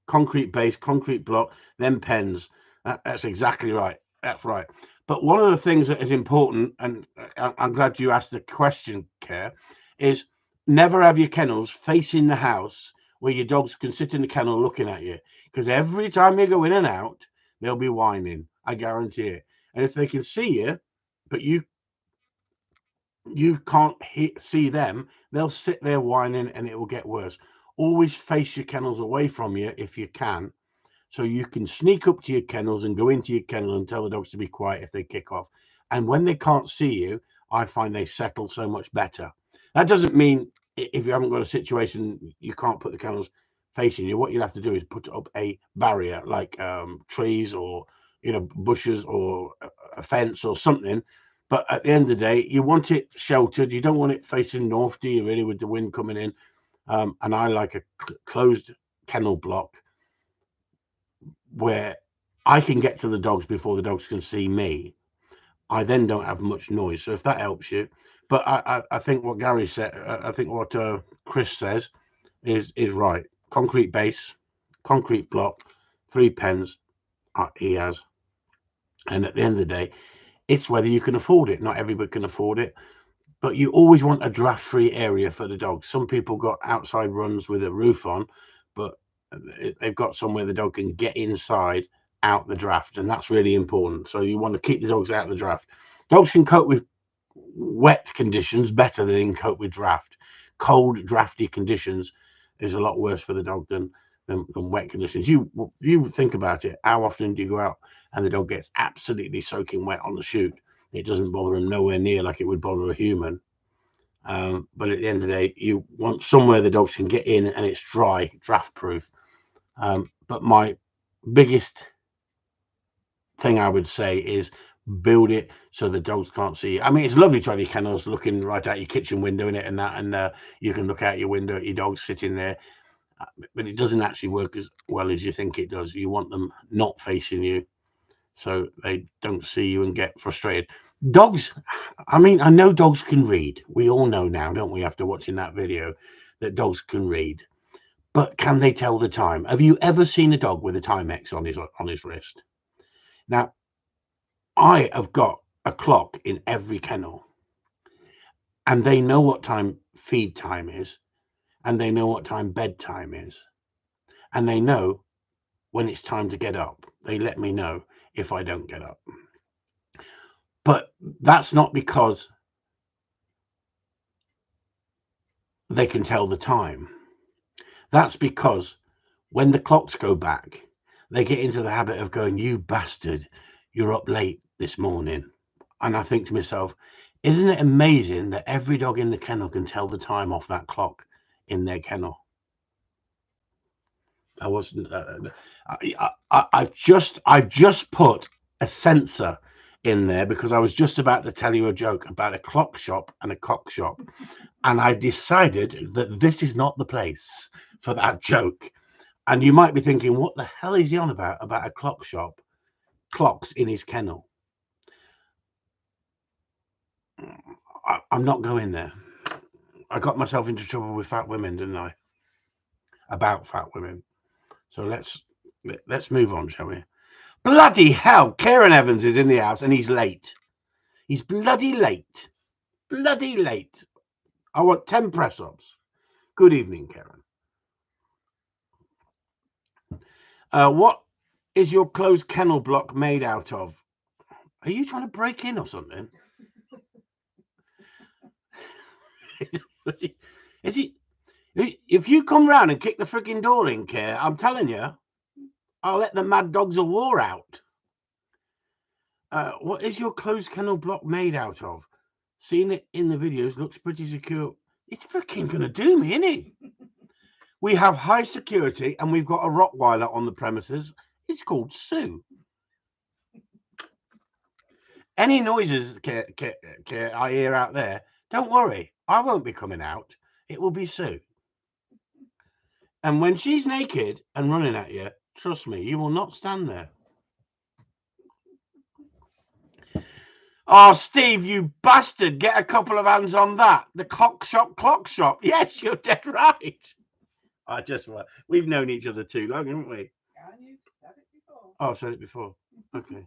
concrete base, concrete block, then pens. That's exactly right. That's right. But one of the things that is important, and I'm glad you asked the question, Care, is never have your kennels facing the house where your dogs can sit in the kennel looking at you. Because every time you go in and out, they'll be whining. I guarantee it. And if they can see you, but you can't see them, they'll sit there whining and it will get worse. Always face your kennels away from you if you can, so you can sneak up to your kennels and go into your kennel and tell the dogs to be quiet if they kick off. And when they can't see you, I find they settle so much better. That doesn't mean if you haven't got a situation you can't put the kennels facing you. What you'll have to do is put up a barrier like trees or bushes or a fence or something. But at the end of the day, you want it sheltered. You don't want it facing north, do you? Really, with the wind coming in. And I like a closed kennel block where I can get to the dogs before the dogs can see me. I then don't have much noise. So if that helps you, but I think what Gary said, I think what Chris says is right. Concrete base, concrete block, 3 pens. He has, and at the end of the day, it's whether you can afford it. Not everybody can afford it, but you always want a draft-free area for the dogs. Some people got outside runs with a roof on, but they've got somewhere the dog can get inside out the draft, and that's really important. So you want to keep the dogs out of the draft. Dogs can cope with wet conditions better than they can cope with draft. Cold, drafty conditions is a lot worse for the dog than wet conditions. You think about it. How often do you go out and the dog gets absolutely soaking wet on the chute? It doesn't bother him nowhere near like it would bother a human. But at the end of the day, you want somewhere the dogs can get in and it's dry, draft proof. But my biggest thing I would say is build it so the dogs can't see you. I mean, it's lovely to have your kennels looking right out your kitchen window in it and that, and you can look out your window at your dogs sitting there. But it doesn't actually work as well as you think it does. You want them not facing you so they don't see you and get frustrated. Dogs, I mean, I know dogs can read. We all know now, don't we, after watching that video, that dogs can read. But can they tell the time? Have you ever seen a dog with a Timex on his wrist? Now, I have got a clock in every kennel, and they know what time feed time is, and they know what time bedtime is, and they know when it's time to get up. They let me know if I don't get up. But that's not because they can tell the time. That's because when the clocks go back, they get into the habit of going, "You bastard, you're up late this morning." And I think to myself, isn't it amazing that every dog in the kennel can tell the time off that clock in their kennel? I wasn't. I've just put a sensor in there because I was just about to tell you a joke about a clock shop and a cock shop, and I decided that this is not the place for that joke. And you might be thinking, what the hell is he on about? About a clock shop, clocks in his kennel. I'm not going there. I got myself into trouble with fat women, didn't I? About fat women. So let's move on, shall we? Bloody hell! Karen Evans is in the house and he's late. He's bloody late. Bloody late. I want 10 press-ups. Good evening, Karen. What is your closed kennel block made out of? Are you trying to break in or something? Is he? If you come round and kick the freaking door in, Care, I'm telling you, I'll let the mad dogs of war out. What is your closed kennel block made out of? Seeing it in the videos looks pretty secure. It's freaking gonna do me, isn't it? We have high security and we've got a Rottweiler on the premises. It's called Sue. Any noises I hear out there, don't worry, I won't be coming out. It will be Sue. And when she's naked and running at you, trust me, you will not stand there. Oh, Steve, you bastard, get a couple of hands on that. The clock shop. Yes, you're dead right. We've known each other too long, haven't we? Yeah, you've said it before. Oh, I've said it before. Okay.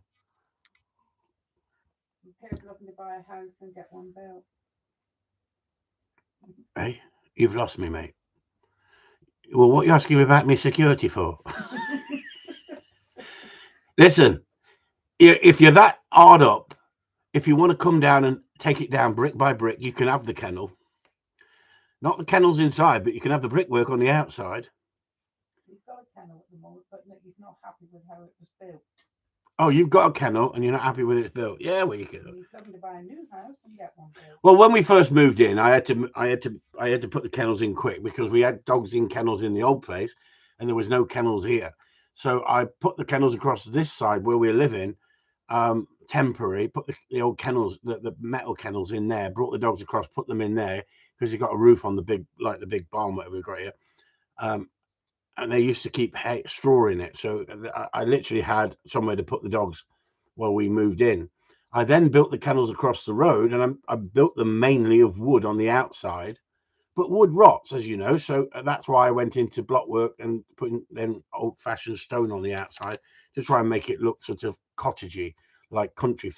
Kira's looking to buy a house and get one built. Hey, you've lost me, mate. Well, what are you asking me about me security for? Listen, if you're that hard up, if you want to come down and take it down brick by brick, you can have the kennel. Not the kennels inside, but you can have the brickwork on the outside. He's got a kennel at the moment, but he's not happy with how it was built. Oh, you've got a kennel and you're not happy with it built. Yeah, well, you can. And he's looking to buy a new house and get one built. Well, when we first moved in, I had to put the kennels in quick because we had dogs in kennels in the old place, and there was no kennels here. So I put the kennels across this side where we're living, temporary. Put the old kennels, the metal kennels in there. Brought the dogs across, put them in there because you got a roof on the big barn whatever we've got here. Um, and they used to keep straw in it, so I literally had somewhere to put the dogs while we moved in. I then built the kennels across the road, and I built them mainly of wood on the outside, but wood rots, as you know, so that's why I went into block work and putting then old-fashioned stone on the outside to try and make it look sort of cottagey, like country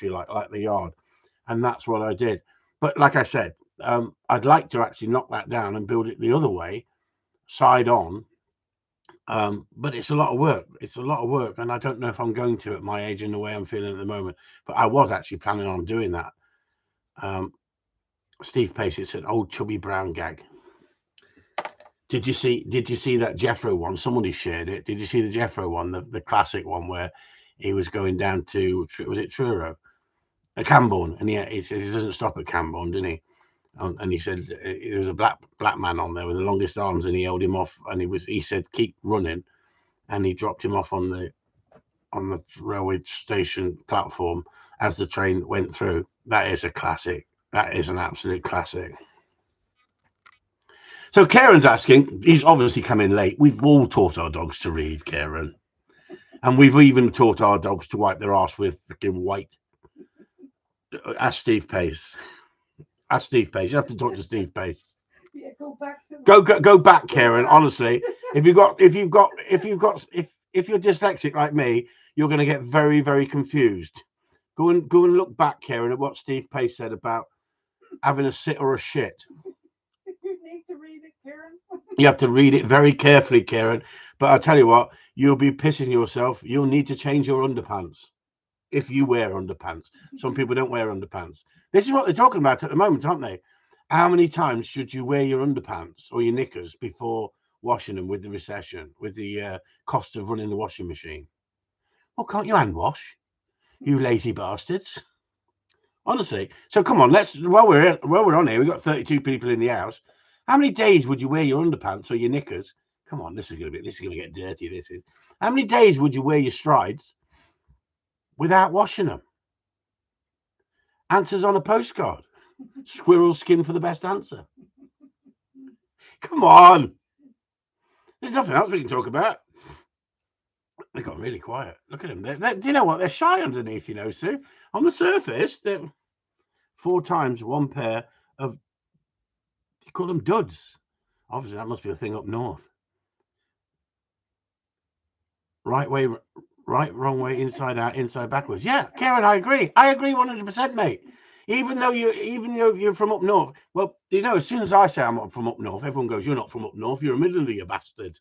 like the yard, and that's what I did. But like I said, I'd like to actually knock that down and build it the other way, side on, but it's a lot of work. It's a lot of work, and I don't know if I'm going to at my age and the way I'm feeling at the moment. But I was actually planning on doing that. Um, Steve Pace, it's an old chubby brown gag. Did you see that Jeffro one? Somebody shared it. Did you see the Jeffro one, the classic one where he was going down to, was it Truro, Camborne, and he said he doesn't stop at Camborne, didn't he? And he said there was a black man on there with the longest arms, and he held him off, and he said keep running, and he dropped him off on the railway station platform as the train went through. That is a classic. That is an absolute classic. So Karen's asking, he's obviously coming late. We've all taught our dogs to read, Karen. And we've even taught our dogs to wipe their ass with freaking white. Ask Steve Pace. Ask Steve Pace. You have to talk to Steve Pace. Yeah, go back to Go back, Karen. Honestly, if you're dyslexic like me, you're going to get very, very confused. Go and look back, Karen, at what Steve Pace said about having a sit or a shit. You need to read it, Karen. You have to read it very carefully, Karen. But I tell you what, you'll be pissing yourself. You'll need to change your underpants if you wear underpants. Some people don't wear underpants. This is what they're talking about at the moment, aren't they? How many times should you wear your underpants or your knickers before washing them with the recession, with the cost of running the washing machine? Well, can't you hand wash, you lazy bastards? Honestly. So come on, let's while we're on here, we've got 32 people in the house. How many days would you wear your underpants or your knickers? Come on, this is gonna get dirty. This is. How many days would you wear your strides without washing them? Answers on a postcard. Squirrel skin for the best answer. Come on. There's nothing else we can talk about. They got really quiet. Look at them. Do you know what? They're shy underneath, you know, Sue. On the surface, they're 4 times one pair of, you call them duds. Obviously, that must be a thing up north. Right way, right, wrong way, inside out, inside backwards. Yeah, Karen, I agree. I agree 100%, mate. Even though you're from up north, well, you know, as soon as I say I'm from up north, everyone goes, "You're not from up north. You're a Midlander, you bastard."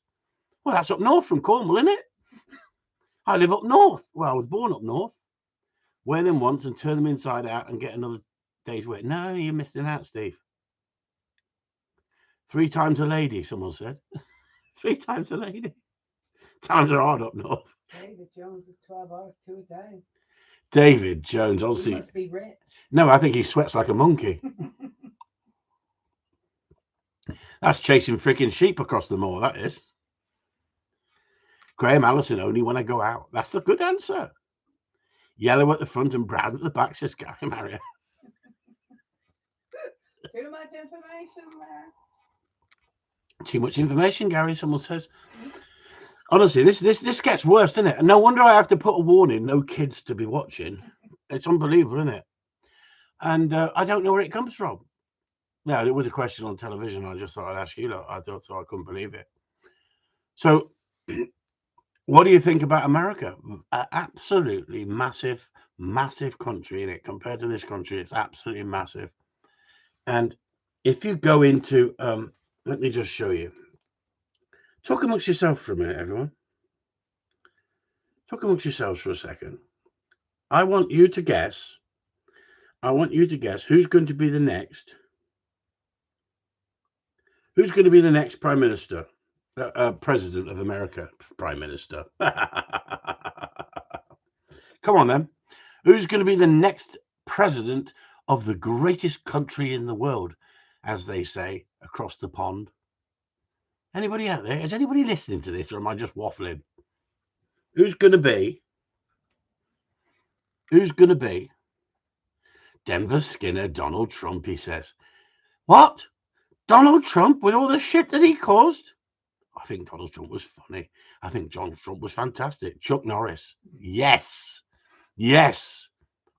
Well, that's up north from Cornwall, isn't it? I live up north. Well, I was born up north. Wear them once and turn them inside out and get another day's work. No, you're missing out, Steve. 3 times a lady, someone said. 3 times a lady. Times are hard up north. David Jones is 12 hours, 2 a day. David Jones, He obviously. must be rich. No, I think he sweats like a monkey. That's chasing freaking sheep across the moor, that is. Graham Allison, only when I go out. That's a good answer. Yellow at the front and brown at the back, says Gary Marriott. Too much information there. Too much information, Gary, someone says. Honestly, this gets worse, doesn't it? And no wonder I have to put a warning, no kids to be watching. It's unbelievable, isn't it? And I don't know where it comes from. No, there was a question on television. I just thought I'd ask you. Look, I thought so. I couldn't believe it. So, what do you think about America? Absolutely massive Massive country in it compared to this country. It's absolutely massive. And if you go into, let me just show you. Talk amongst yourself for a minute, everyone. Talk amongst yourselves for a second. I want you to guess. Who's going to be the next. Who's going to be the next Prime Minister? President of America. Prime Minister. Come on, then. Who's going to be the next president of the greatest country in the world, as they say, across the pond? Anybody out there? Is anybody listening to this, or am I just waffling? Who's going to be? Denver Skinner Donald Trump, he says. What? Donald Trump with all the shit that he caused? I think Donald Trump was funny. I think Donald Trump was fantastic. Chuck Norris. Yes.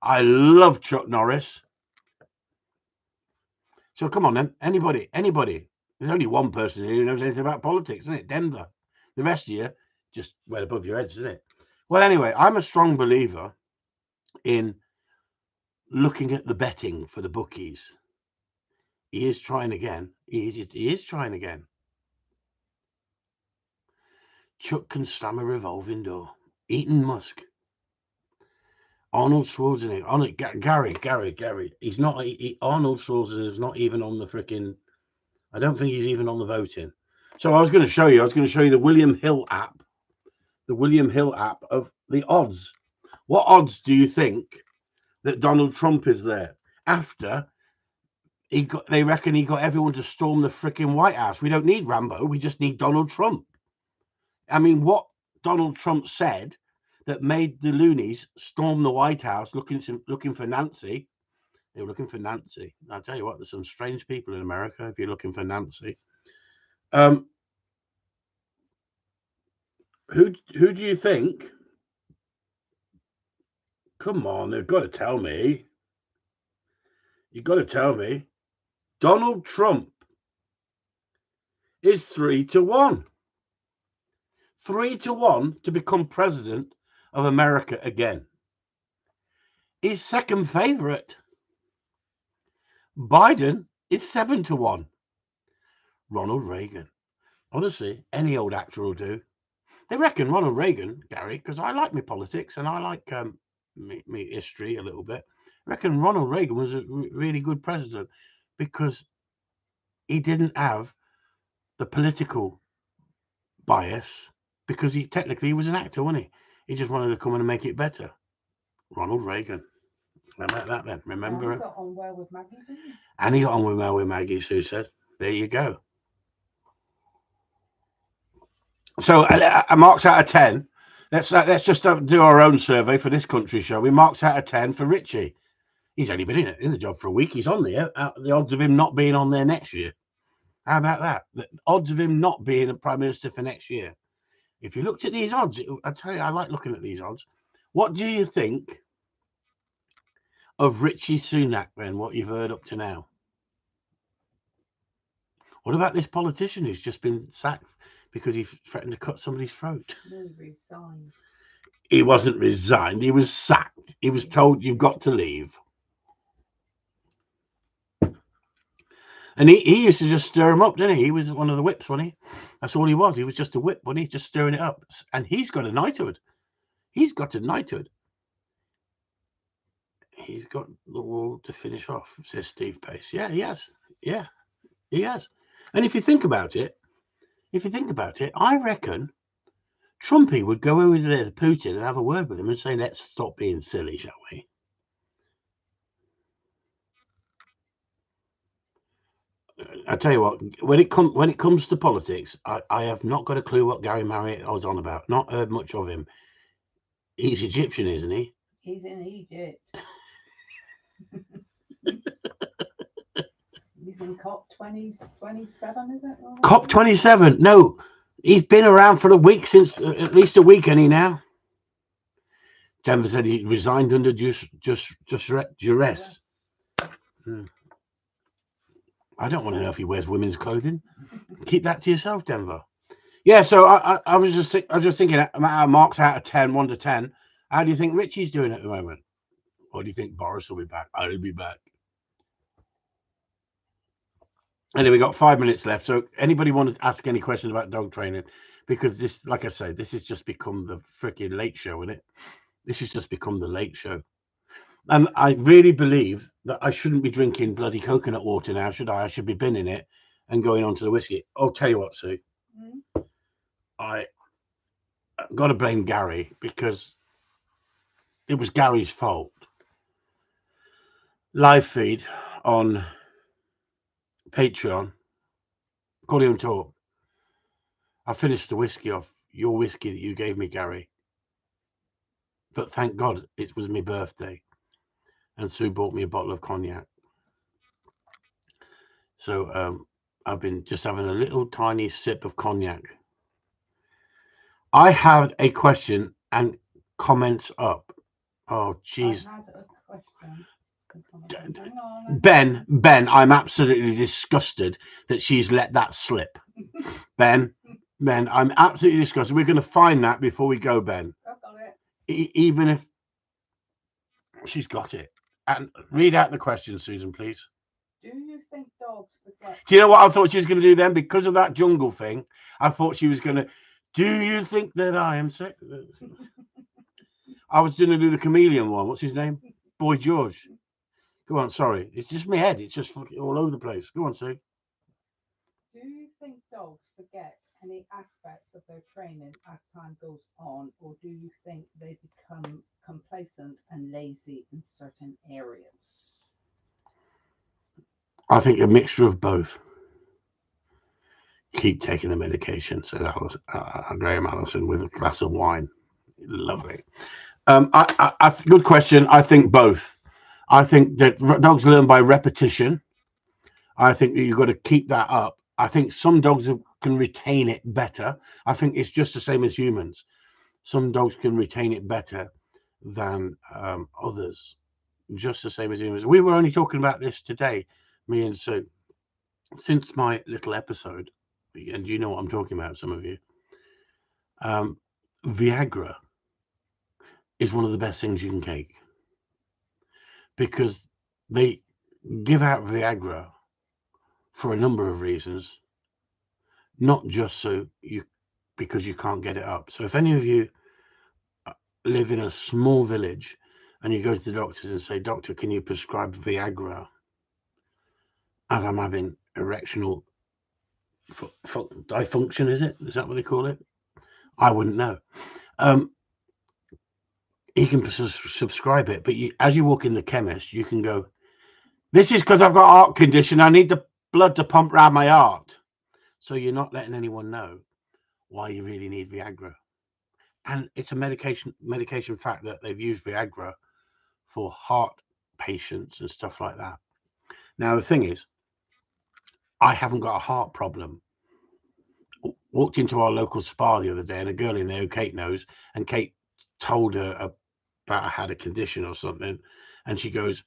I love Chuck Norris. So come on then. Anybody. There's only one person here who knows anything about politics, isn't it? Denver. The rest of you just well above your heads, isn't it? Well, anyway, I'm a strong believer in looking at the betting for the bookies. He is trying again. He is trying again. Chuck can slam a revolving door. Elon Musk. Arnold Schwarzenegger. Gary. He's not. Arnold Schwarzenegger's not even on the freaking. I don't think he's even on the voting. So I was going to show you the William Hill app. The William Hill app of the odds. What odds do you think that Donald Trump is there after they reckon he got everyone to storm the freaking White House? We don't need Rambo. We just need Donald Trump. I mean, what Donald Trump said that made the loonies storm the White House looking for Nancy. They were looking for Nancy. I'll tell you what, there's some strange people in America if you're looking for Nancy. Who do you think? Come on, they've got to tell me. You've got to tell me. Donald Trump is 3-1. 3-1 to become president of America again. His second favorite, Biden, is 7-1. Ronald Reagan. Honestly, any old actor will do. They reckon Ronald Reagan, Gary, because I like my politics and I like me history a little bit. I reckon Ronald Reagan was a really good president because he didn't have the political bias, because he technically was an actor, wasn't he? He just wanted to come in and make it better. Ronald Reagan. How about that then? Remember? And he got on well with Maggie, didn't he? And he got on well with Maggie, Sue said. There you go. So marks out of 10. Let's just do our own survey for this country show. We marks out of 10 for Richie. He's only been in the job for a week. He's on there. The odds of him not being on there next year. How about that? The odds of him not being a prime minister for next year. If you looked at these odds, I tell you, I like looking at these odds. What do you think of Richie Sunak, then, what you've heard up to now? What about this politician who's just been sacked because he threatened to cut somebody's throat? No, he resigned. He wasn't resigned. He was sacked. He was told, you've got to leave. And he used to just stir him up, didn't he? He was one of the whips, wasn't he? That's all he was. He was just a whip, wasn't he? Just stirring it up. And he's got a knighthood. He's got a knighthood. He's got the wall to finish off, says Steve Pace. Yeah, he has. Yeah, he has. And if you think about it, I reckon Trumpy would go over there to Putin and have a word with him and say, let's stop being silly, shall we? I tell you what, when it comes to politics, I have not got a clue what Gary Marriott was on about. Not heard much of him. He's Egyptian, isn't he? He's in Egypt. He's in COP 27, is it? COP 27. No, he's been around for a week, since at least a week, any now. Denver said he resigned under duress. I don't want to know if he wears women's clothing. Keep that to yourself, Denver. Yeah, so I was just thinking, marks out of 10, 1 to 10. How do you think Richie's doing at the moment? Or do you think Boris will be back? I'll be back. Anyway, we got 5 minutes left. So anybody want to ask any questions about dog training? Because this, like I say, this has just become the freaking late show, isn't it? This has just become the late show. And I really believe that I shouldn't be drinking bloody coconut water now, should I? I should be binning it and going on to the whiskey. I'll tell you what, Sue. I got to blame Gary because it was Gary's fault. Live feed on Patreon, Corleone Talk. I finished the whiskey off, your whiskey that you gave me, Gary. But thank God it was my birthday. And Sue bought me a bottle of cognac. So I've been just having a little tiny sip of cognac. I have a question and comments up. Oh, jeez. Ben, I'm absolutely disgusted that she's let that slip. Ben, I'm absolutely disgusted. We're going to find that before we go, Ben. I've got it. Even if she's got it. And read out the question, Susan, please. Do you think dogs forget? Do you know what I thought she was going to do then? Because of that jungle thing, I thought she was going to, do you think that I am sick? I was going to do the chameleon one. What's his name? Boy George. Go on, sorry. It's just my head. It's just all over the place. Go on, Sue. Do you think dogs forget any aspects of their training as time goes on, or do you think they become complacent and lazy in certain areas? I think a mixture of both. Keep taking the medication, said Alice, Graham Allison with a glass of wine. Lovely. Good question. I think both. I think that dogs learn by repetition. I think that you've got to keep that up. I think some dogs can retain it better. I think it's just the same as humans. Some dogs can retain it better than others. Just the same as humans. We were only talking about this today, me and Sue. Since my little episode, and you know what I'm talking about, some of you, Viagra is one of the best things you can take because they give out Viagra for a number of reasons, not just because you can't get it up. So if any of you live in a small village and you go to the doctors and say, doctor, can you prescribe Viagra as I'm having erectional dysfunction, is that what they call it? I wouldn't know. You can subscribe it, but as you walk in the chemist, you can go, this is because I've got a heart condition. I need the blood to pump around my heart. So you're not letting anyone know why you really need Viagra. And it's a medication fact that they've used Viagra for heart patients and stuff like that. Now, the thing is, I haven't got a heart problem. Walked into our local spa the other day and a girl in there who Kate knows, and Kate told her about I had a condition or something, and she goes,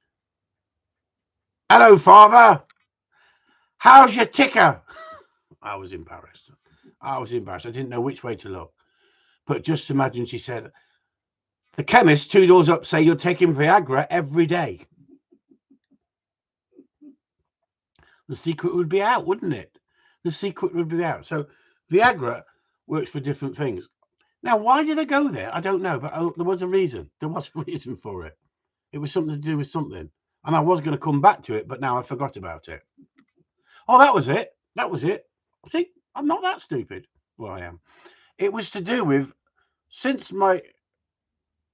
hello, father, how's your ticker? I was embarrassed. I didn't know which way to look. But just imagine she said, the chemist 2 doors up say you're taking Viagra every day. The secret would be out, wouldn't it? The secret would be out. So Viagra works for different things. Now, why did I go there? I don't know, but there was a reason. There was a reason for it. It was something to do with something. And I was going to come back to it, but now I forgot about it. Oh, that was it. See, I'm not that stupid. Well, I am. It was to do with, since my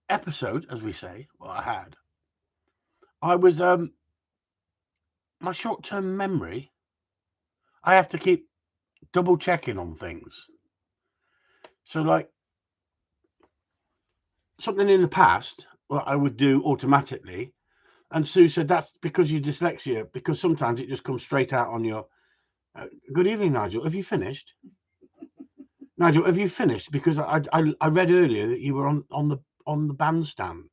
episode, as we say, I was, my short-term memory, I have to keep double checking on things. So like something in the past, what I would do automatically. And Sue said, that's because you're dyslexia, because sometimes it just comes straight out on your, good evening, Nigel. Have you finished? Nigel, have you finished? Because I read earlier that you were on the bandstand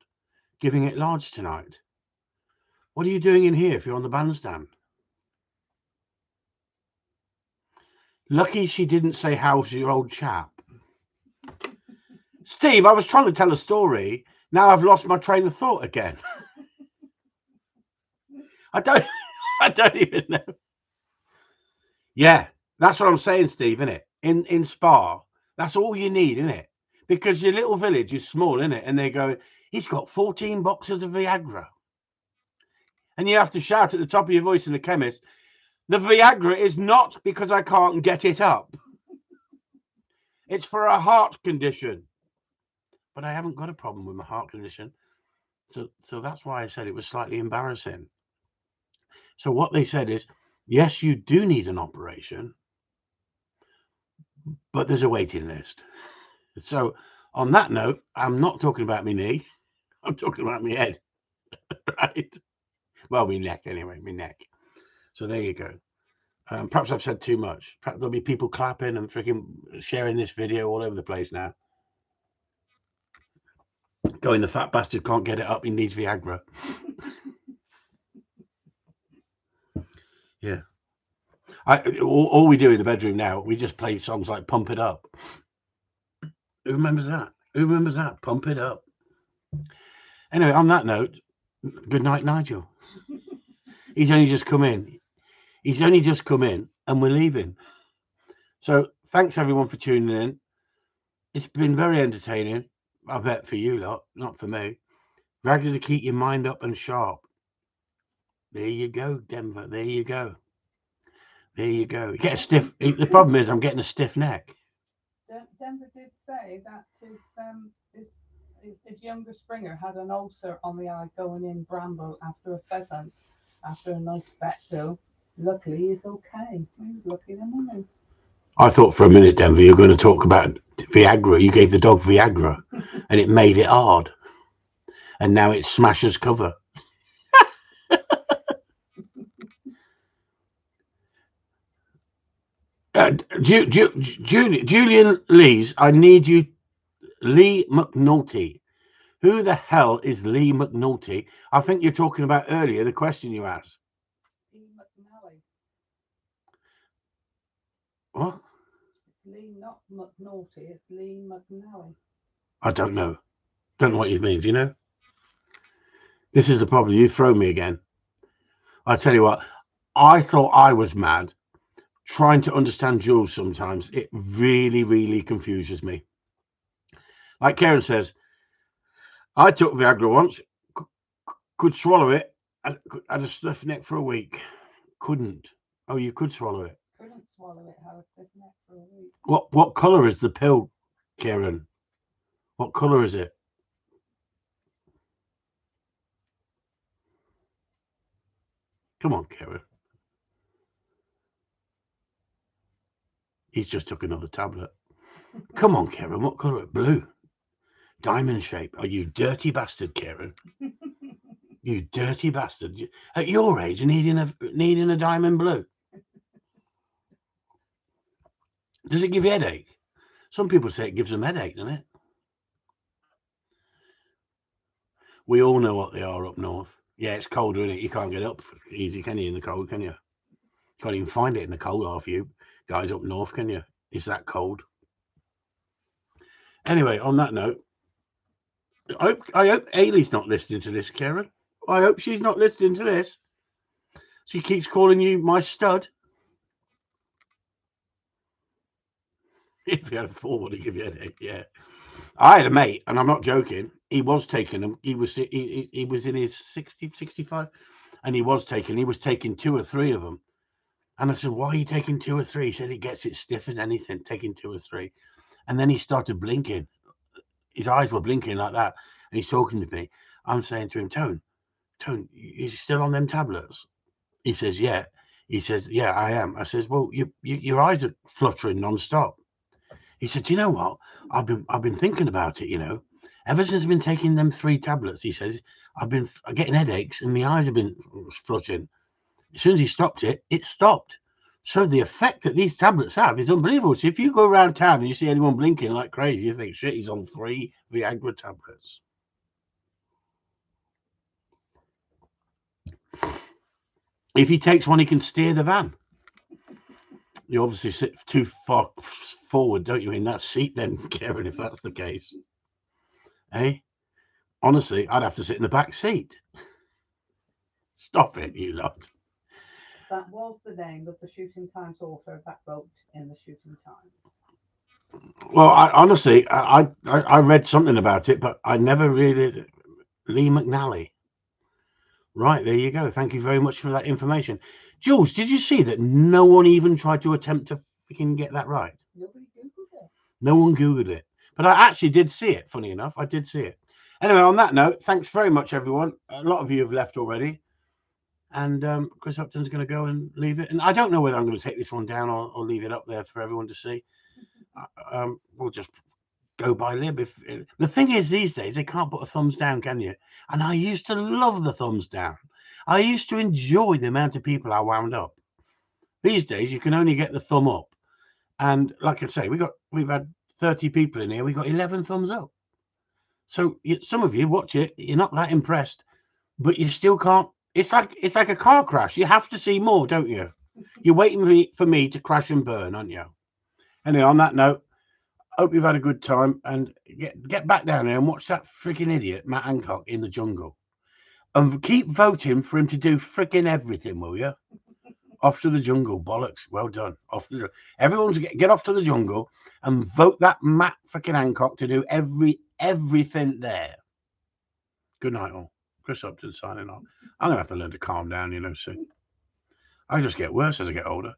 giving it large tonight. What are you doing in here if you're on the bandstand? Lucky she didn't say, how's your old chap? Steve, I was trying to tell a story. Now I've lost my train of thought again. I don't I don't even know. Yeah, that's what I'm saying, Steve, isn't it? In Spa, that's all you need, isn't it? Because your little village is small, isn't it? And they go, he's got 14 boxes of Viagra. And you have to shout at the top of your voice in the chemist, the Viagra is not because I can't get it up. It's for a heart condition. But I haven't got a problem with my heart condition. So that's why I said it was slightly embarrassing. So what they said is, yes, you do need an operation, but there's a waiting list. So on that note, I'm not talking about my knee. I'm talking about my head. Right? Well, my neck anyway, my neck. So there you go. Perhaps I've said too much. Perhaps there'll be people clapping and freaking sharing this video all over the place now. Going, the fat bastard can't get it up. He needs Viagra. Yeah. All we do in the bedroom now, we just play songs like Pump It Up. Who remembers that? Who remembers that? Pump It Up. Anyway, on that note, good night, Nigel. He's only just come in. He's only just come in and we're leaving. So thanks everyone for tuning in. It's been very entertaining. I bet for you lot, not for me. Regular to keep your mind up and sharp. There you go, Denver. There you go. There you go. You get a stiff. The problem is I'm getting a stiff neck. Denver did say that his younger Springer had an ulcer on the eye going in Bramble after a pheasant, after a nice bet though. Luckily, he's okay. He was lucky the morning. I thought for a minute, Denver, you were going to talk about Viagra. You gave the dog Viagra and it made it hard. And now it's Smasher's cover. Julian Lees, I need you. Lee McNulty. Who the hell is Lee McNulty? I think you're talking about earlier the question you asked. Lee McNally. What? It's Lee, not McNulty. It's Lee McNally. I don't know. Don't know what you mean. Do you know? This is the problem. You throw me again. I tell you what. I thought I was mad. Trying to understand Jules sometimes, it really, really confuses me. Like Karen says, I took Viagra once, could swallow it, had a stiff neck for a week. Couldn't. Oh, you could swallow it. Couldn't swallow it, had a stiff neck for a week. What colour is the pill, Karen? What colour is it? Come on, Karen. He's just took another tablet. Come on, Karen. What colour? Blue. Diamond shape. Oh, you dirty bastard, Karen. You dirty bastard. At your age, needing a diamond blue. Does it give you a headache? Some people say it gives them a headache, doesn't it? We all know what they are up north. Yeah, it's colder, isn't it? You can't get up easy, can you, in the cold, can you? Can't even find it in the cold, half you guys up north, can you? It's that cold. Anyway, on that note, I hope Ailey's not listening to this, Karen. I hope she's not listening to this. She keeps calling you my stud. If you had a fall, would he give you a headache? Yeah. I had a mate, and I'm not joking. He was taking them. He was in his 60, 65, and he was taking 2 or 3 of them. And I said, why are you taking 2 or 3? He said, it gets it stiff as anything, taking 2 or 3. And then he started blinking. His eyes were blinking like that. And he's talking to me. I'm saying to him, Tone, you still on them tablets? He says, yeah. He says, yeah, I am. I says, well, your eyes are fluttering non-stop. He said, do you know what? I've been thinking about it, Ever since I've been taking them 3 tablets, he says, I've been getting headaches and my eyes have been fluttering. As soon as he stopped it, it stopped. So the effect that these tablets have is unbelievable. So if you go around town and you see anyone blinking like crazy, you think, shit, he's on 3 Viagra tablets. If he takes one, he can steer the van. You obviously sit too far forward, don't you, in that seat then, Karen, if that's the case. Honestly, I'd have to sit in the back seat. Stop it, you lot. That was the name of the Shooting Times author that wrote in the Shooting Times. Well, I honestly, I read something about it, but I never really. Lee McNally. Right, there you go. Thank you very much for that information. Jules, did you see that no one even tried to attempt to freaking get that right? Nobody Googled it. No one Googled it. But I actually did see it, funny enough. I did see it. Anyway, on that note, thanks very much, everyone. A lot of you have left already. And Chris Upton's going to go and leave it. And I don't know whether I'm going to take this one down or leave it up there for everyone to see. We'll just go by lib. If the thing is, these days they can't put a thumbs down, can you? And I used to love the thumbs down. I used to enjoy the amount of people I wound up. These days you can only get the thumb up. And like I say, we've had 30 people in here. We got 11 thumbs up. So some of you watch it, you're not that impressed, but you still can't. It's like a car crash. You have to see more, don't you? You're waiting for me to crash and burn, aren't you? Anyway, on that note, hope you've had a good time and get back down there and watch that freaking idiot Matt Hancock in the jungle, and keep voting for him to do freaking everything, will you? Off to the jungle, bollocks. Well done. Off to everyone's get off to the jungle and vote that Matt freaking Hancock to do everything there. Good night, all. Chris Upton signing off. I'm gonna have to learn to calm down, soon. I just get worse as I get older.